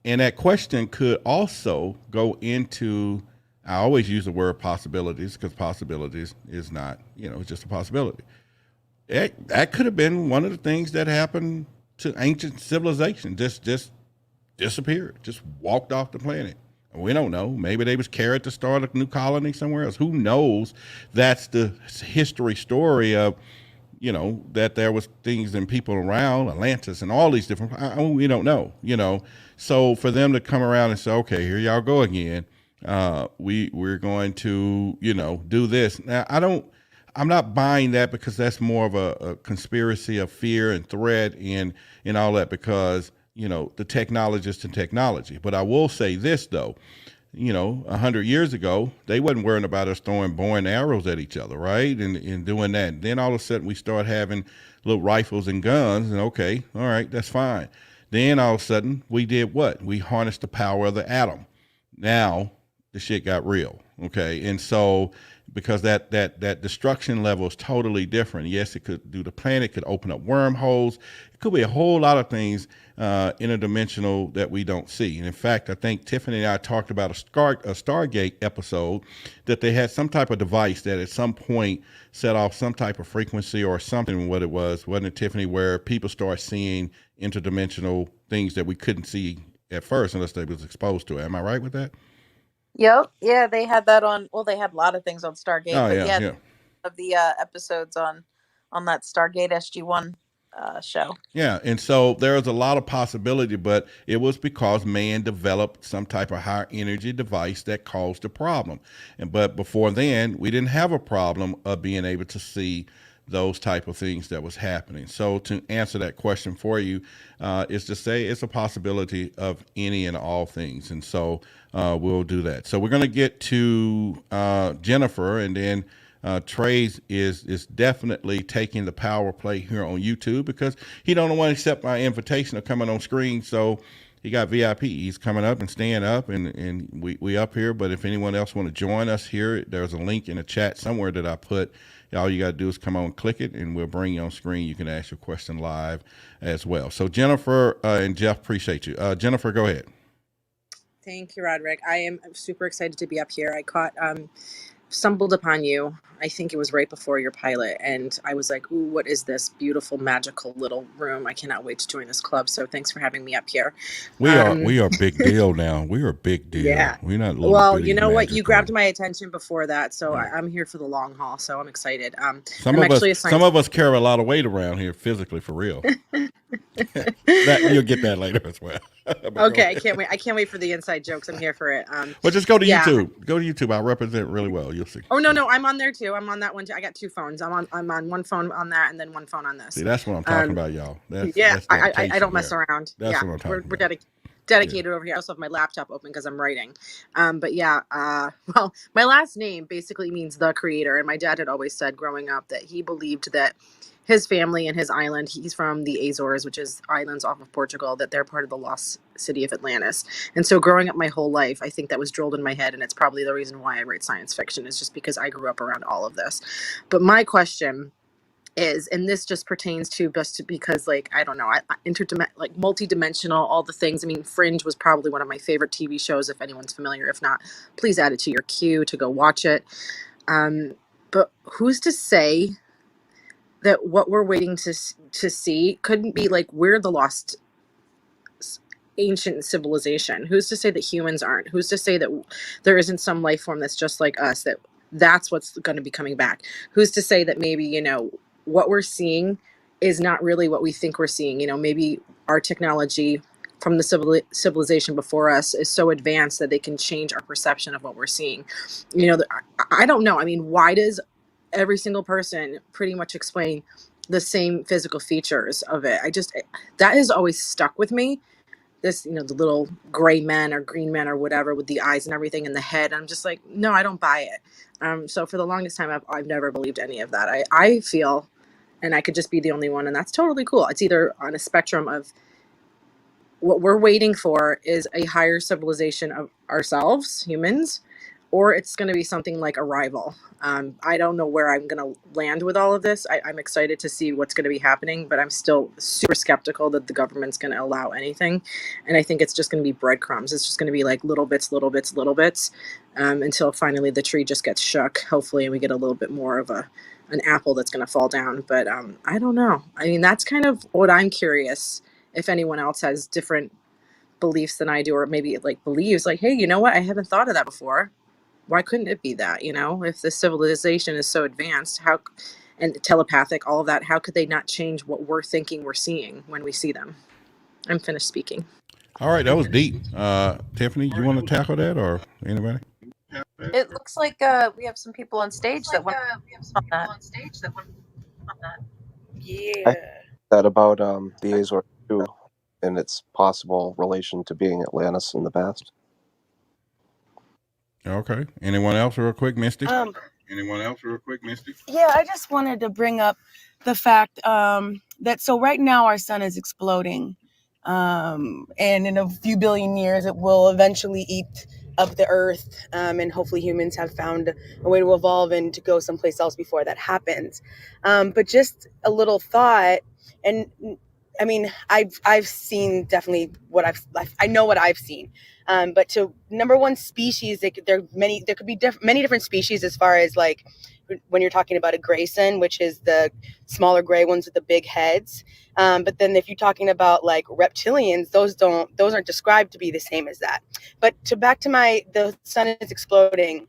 and that question could also go into. I always use the word possibilities because possibilities is not, it's just a possibility. That could have been one of the things that happened to ancient civilization. Just disappeared, just walked off the planet. We don't know. Maybe they was carried to start a new colony somewhere else. Who knows? That's the history story of, that there was things and people around Atlantis and all these different. We don't know. So for them to come around and say, okay, here y'all go again. We're going to, do this. Now, I'm not buying that because that's more of a conspiracy of fear and threat and all that because, the technologist and technology. But I will say this though, 100 years ago, they wasn't worrying about us throwing bow and arrows at each other, right? And doing that. And then all of a sudden we start having little rifles and guns and okay, all right, that's fine. Then all of a sudden we did what? We harnessed the power of the atom. Now, the shit got real. Okay. And so because that destruction level is totally different. Yes, it could do the planet, could open up wormholes. It could be a whole lot of things interdimensional that we don't see. And in fact, I think Tiffany and I talked about a Stargate episode that they had some type of device that at some point set off some type of frequency or something, what it was, wasn't it, Tiffany, where people start seeing interdimensional things that we couldn't see at first unless they was exposed to it. Am I right with that? Yep. Yeah, they had that on. Well, they had a lot of things on Stargate, Oh, but yeah. of the episodes on that Stargate SG-1 show. Yeah, and so there was a lot of possibility, but it was because man developed some type of higher energy device that caused the problem. But before then, we didn't have a problem of being able to see those type of things that was happening. So to answer that question for you is to say it's a possibility of any and all things. And so we'll do that. So we're going to get to Jennifer, and then Trey's is definitely taking the power play here on YouTube because he don't want to accept my invitation of coming on screen. So he got VIP. He's coming up and staying up, and we up here. But if anyone else want to join us here, there's a link in the chat somewhere that I put. All you got to do is come on, click it, and we'll bring you on screen. You can ask your question live as well. So Jennifer and Jeff, appreciate you. Jennifer, go ahead. Thank you, Roderick. I am super excited to be up here. I stumbled upon you. I think it was right before your pilot, and I was like, ooh, what is this beautiful, magical little room? I cannot wait to join this club. So thanks for having me up here. We are big deal now. We are a big deal. Yeah. We're not little. Well, you know what? magical. You grabbed my attention before that, so I'm here for the long haul. So I'm excited. Some of us carry a lot of weight around here physically, for real. You'll get that later as well. Okay, I can't wait. I can't wait for the inside jokes. I'm here for it. Well, just go to YouTube. Go to YouTube. I represent really well. You'll see. Oh no, I'm on there too. I'm on that one too. I got two phones. I'm on one phone on that, and then one phone on this. See, that's what I'm talking about, y'all. I don't mess around. That's what I'm talking about. We're dedicated. dedicated over here. I also have my laptop open because I'm writing. But yeah, well, my last name basically means the creator. And my dad had always said growing up that he believed that his family and his island, he's from the Azores, which is islands off of Portugal, that they're part of the lost city of Atlantis. And so growing up my whole life, I think that was drilled in my head. And it's probably the reason why I write science fiction, is just because I grew up around all of this. But my question is, and this just pertains to just because, like, I don't know, like multi-dimensional, all the things. I mean, Fringe was probably one of my favorite TV shows. If anyone's familiar, if not, please add it to your queue to go watch it. But who's to say that what we're waiting to see couldn't be like we're the lost ancient civilization? Who's to say that humans aren't? Who's to say that there isn't some life form that's just like us, that's what's going to be coming back? Who's to say that maybe, you know, what we're seeing is not really what we think we're seeing? You know, maybe our technology from the civilization before us is so advanced that they can change our perception of what we're seeing. You know, I don't know. I mean, why does every single person pretty much explain the same physical features of it? That has always stuck with me. This, you know, the little gray men or green men or whatever with the eyes and everything in the head. I'm just like, no, I don't buy it. So for the longest time, I've never believed any of that. I feel, and I could just be the only one, and that's totally cool. It's either on a spectrum of what we're waiting for is a higher civilization of ourselves, humans, or it's going to be something like Arrival. I don't know where I'm going to land with all of this. I'm excited to see what's going to be happening, but I'm still super skeptical that the government's going to allow anything. And I think it's just going to be breadcrumbs. It's just going to be like little bits, until finally the tree just gets shook, hopefully, and we get a little bit more of an apple that's going to fall down. But I don't know. I mean, that's kind of what I'm curious if anyone else has different beliefs than I do, or maybe like believes like, hey, you know what? I haven't thought of that before. Why couldn't it be that? You know, if the civilization is so advanced, and telepathic, all of that, how could they not change what we're thinking we're seeing when we see them? I'm finished speaking. All right, that was deep. Tiffany, you want to tackle that, or anybody? It looks like we have some people on stage that want on that. I Yeah. think that about the Azores too, and its possible relation to being Atlantis in the past. Okay. Anyone else, real quick, Misty? Yeah, I just wanted to bring up the fact that so right now our sun is exploding. And in a few billion years, it will eventually eat up the earth. And hopefully humans have found a way to evolve and to go someplace else before that happens. But just a little thought, and I mean, I've seen definitely I know what I've seen. But to number one species, there could be many different species as far as like when you're talking about a grayson, which is the smaller gray ones with the big heads. But then if you're talking about like reptilians, those aren't described to be the same as that. But back to the sun is exploding.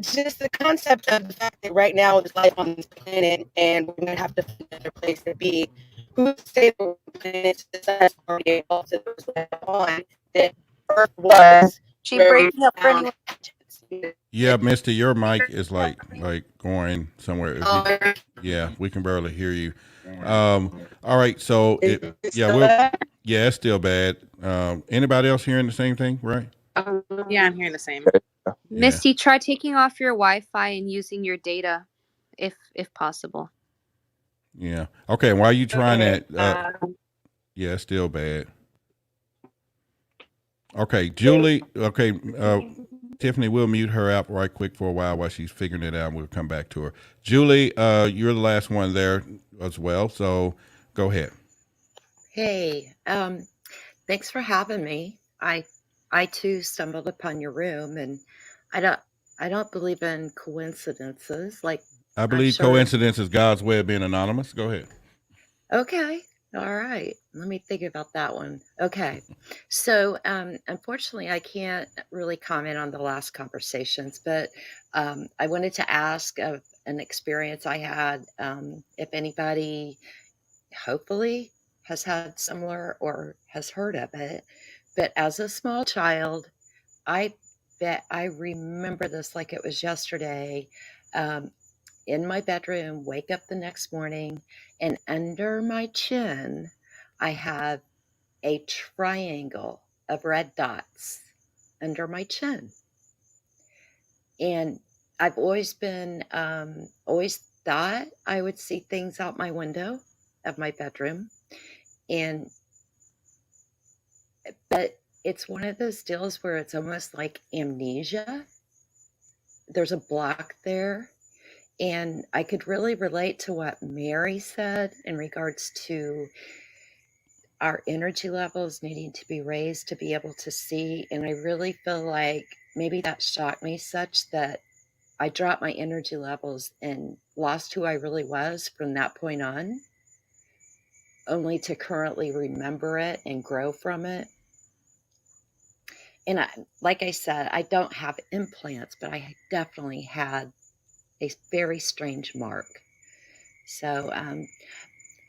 Just the concept of the fact that right now there's life on this planet and we're going to have to find another place to be. Who's to say the planet has already evolved to those life on that Earth was She where we breaking up for found. anyone? Yeah, Misty, your mic is like going somewhere. If you, yeah, we can barely hear you. All right, so yeah, it's still bad. Anybody else hearing the same thing, right? Yeah, I'm hearing the same. Yeah. Misty, try taking off your Wi-Fi and using your data, if possible. Yeah. Okay. Why are you trying that? Yeah, it's still bad. Okay, Julie. Okay, Tiffany, we'll mute her out right quick for a while she's figuring it out. We'll come back to her. Julie, you're the last one there as well, so go ahead. Hey, thanks for having me. I too stumbled upon your room, and I don't believe in coincidences. Like I I'm believe sure. coincidence is God's way of being anonymous. Go ahead. Okay, all right. Let me think about that one. Okay, so unfortunately, I can't really comment on the last conversations, but I wanted to ask of an experience I had. If anybody, hopefully, has had similar or has heard of it. But as a small child, I bet I remember this like it was yesterday. In my bedroom, wake up the next morning, and under my chin, I have a triangle of red dots under my chin. And I've always always thought I would see things out my window of my bedroom. But it's one of those deals where it's almost like amnesia. There's a block there. And I could really relate to what Mary said in regards to our energy levels needing to be raised to be able to see. And I really feel like maybe that shocked me such that I dropped my energy levels and lost who I really was from that point on, only to currently remember it and grow from it. And like I said, I don't have implants, but I definitely had a very strange mark. So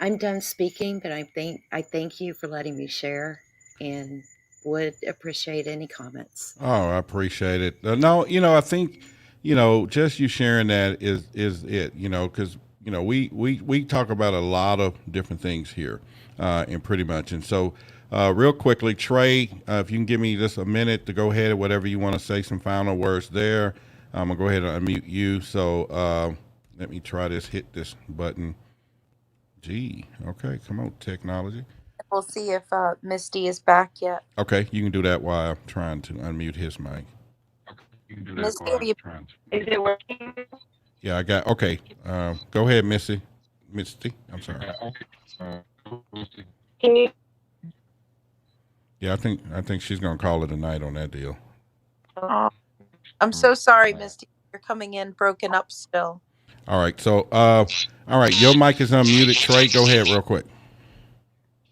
I'm done speaking, but I thank you for letting me share and would appreciate any comments. Oh, I appreciate it. No, I think, just you sharing that is it, because, we talk about a lot of different things here, and pretty much. And so, real quickly, Trey, if you can give me just a minute to go ahead and whatever you want to say, some final words there. I'm going to go ahead and unmute you. So, let me try this, hit this button. Gee, okay, come on, technology. We'll see if Misty is back yet. Okay, you can do that while I'm trying to unmute his mic. Misty, are you? Is it working? Yeah, I got. Okay, go ahead, Misty. I'm sorry. Can you? Yeah, I think she's gonna call it a night on that deal. Oh, I'm so sorry, Misty. You're coming in broken up still. All right, so all right, your mic is unmuted. Trey, go ahead real quick.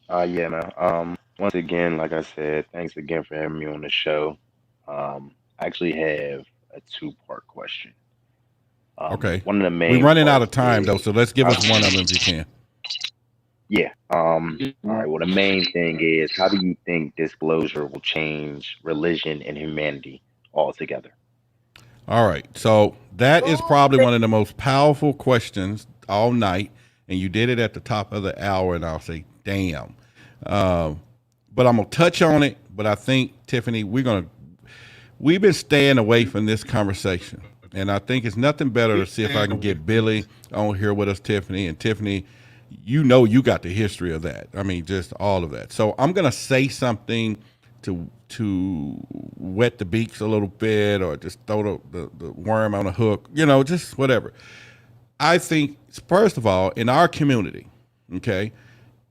Yeah, man. Once again, like I said, thanks again for having me on the show. I actually have a two-part question. Okay. One of the main We're running out of parts time though, is so let's give us one of them if you can. yeah. All right. Well, the main thing is, how do you think disclosure will change religion and humanity altogether? All right. So that is probably one of the most powerful questions all night, and you did it at the top of the hour, and I'll say, damn. But I'm gonna touch on it. But I think, Tiffany, we've been staying away from this conversation, and I think it's nothing better to see if I can get Billy on here with us, Tiffany. And Tiffany, you got the history of that. I mean, just all of that. So I'm gonna say something to wet the beaks a little bit, or just throw the worm on a hook, just whatever. I think, first of all, in our community, okay,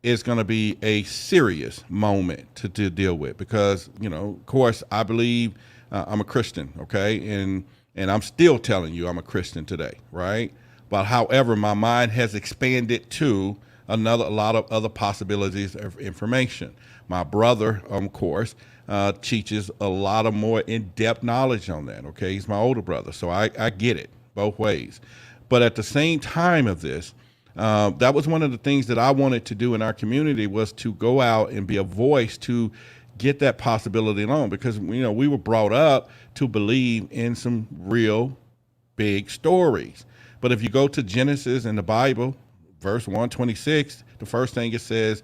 it's going to be a serious moment to deal with because, of course, I believe I'm a Christian, okay, and I'm still telling you I'm a Christian today, right? But however, my mind has expanded to a lot of other possibilities of information. My brother, of course, teaches a lot of more in-depth knowledge on that, okay? He's my older brother, so I get it both ways. But at the same time of this, that was one of the things that I wanted to do in our community, was to go out and be a voice to get that possibility along, because we were brought up to believe in some real big stories. But if you go to Genesis in the Bible, verse 126, the first thing it says,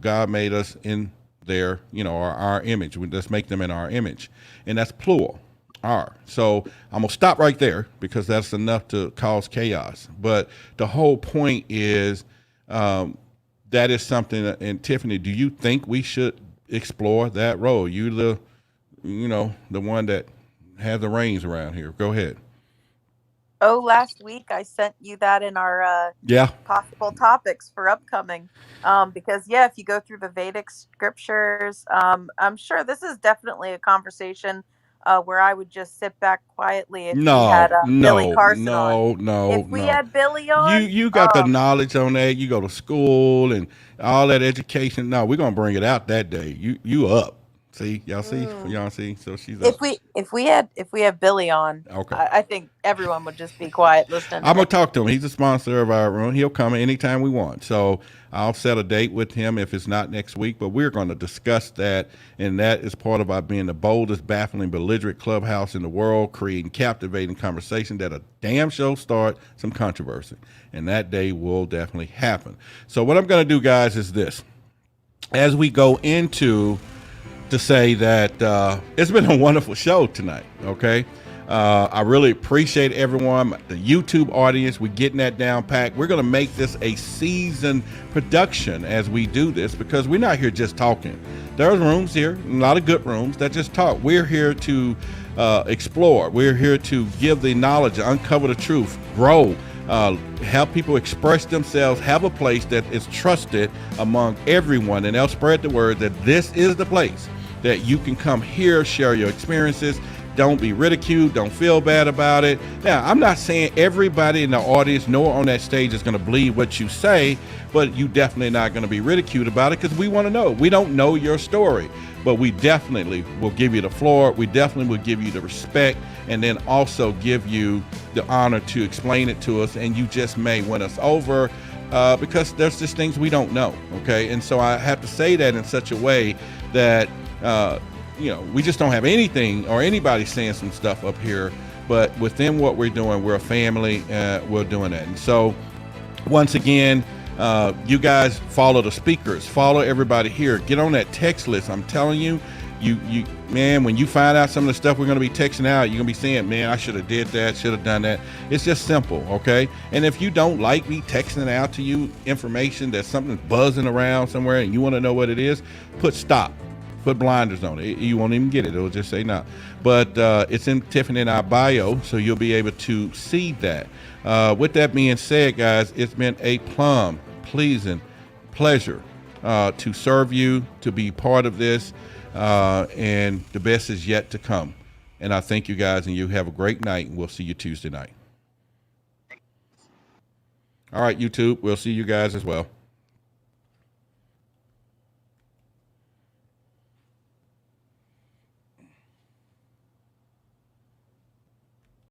God made us in their, our image. Let's make them in our image. And that's plural, our. So I'm going to stop right there because that's enough to cause chaos. But the whole point is that is something that, and Tiffany, do you think we should explore that road? You the one that has the reins around here. Go ahead. Oh, last week I sent you that in our possible topics for upcoming. Because if you go through the Vedic scriptures, I'm sure this is definitely a conversation where I would just sit back quietly if we had Billy Carson on. If we had Billy on, you got the knowledge on that. You go to school and all that education. No, we're gonna bring it out that day. You up. See, y'all see. So she's up. If we have Billy on, okay. I think everyone would just be quiet listening. I'm gonna talk to him. He's a sponsor of our room. He'll come anytime we want. So I'll set a date with him if it's not next week. But we're going to discuss that, and that is part of our being the boldest, baffling, belligerent clubhouse in the world, creating captivating conversation that a damn show start some controversy, and that day will definitely happen. So what I'm going to do, guys, is this. as we go into to say that it's been a wonderful show tonight. Okay. I really appreciate everyone, the YouTube audience. We're getting that down packed. We're going to make this a season production as we do this, because we're not here just talking. There's rooms here, a lot of good rooms that just talk. We're here to explore. We're here to give the knowledge, uncover the truth, grow, help people express themselves, have a place that is trusted among everyone, and they'll spread the word that this is the place that you can come here, share your experiences. Don't be ridiculed. Don't feel bad about it. Now, I'm not saying everybody in the audience nor on that stage is going to believe what you say, but you definitely not going to be ridiculed about it, because we want to know. We don't know your story, but we definitely will give you the floor. We definitely will give you the respect, and then also give you the honor to explain it to us. And you just may win us over because there's just things we don't know. Okay. And so I have to say that in such a way that, we just don't have anything or anybody saying some stuff up here, but within what we're doing, we're a family. We're doing that. And so once again, you guys follow the speakers, follow everybody here, get on that text list. I'm telling you, man, when you find out some of the stuff we're going to be texting out, you're going to be saying, man, I should have did that, should have done that. It's just simple. Okay. And if you don't like me texting out to you information that something's buzzing around somewhere and you want to know what it is, put stop. Put blinders on it. You won't even get it. It'll just say no. But it's in Tiffany and our bio, so you'll be able to see that. With that being said, guys, it's been a plum pleasing pleasure to serve you, to be part of this, and the best is yet to come. And I thank you guys, and you have a great night, and we'll see you Tuesday night. All right, YouTube, we'll see you guys as well.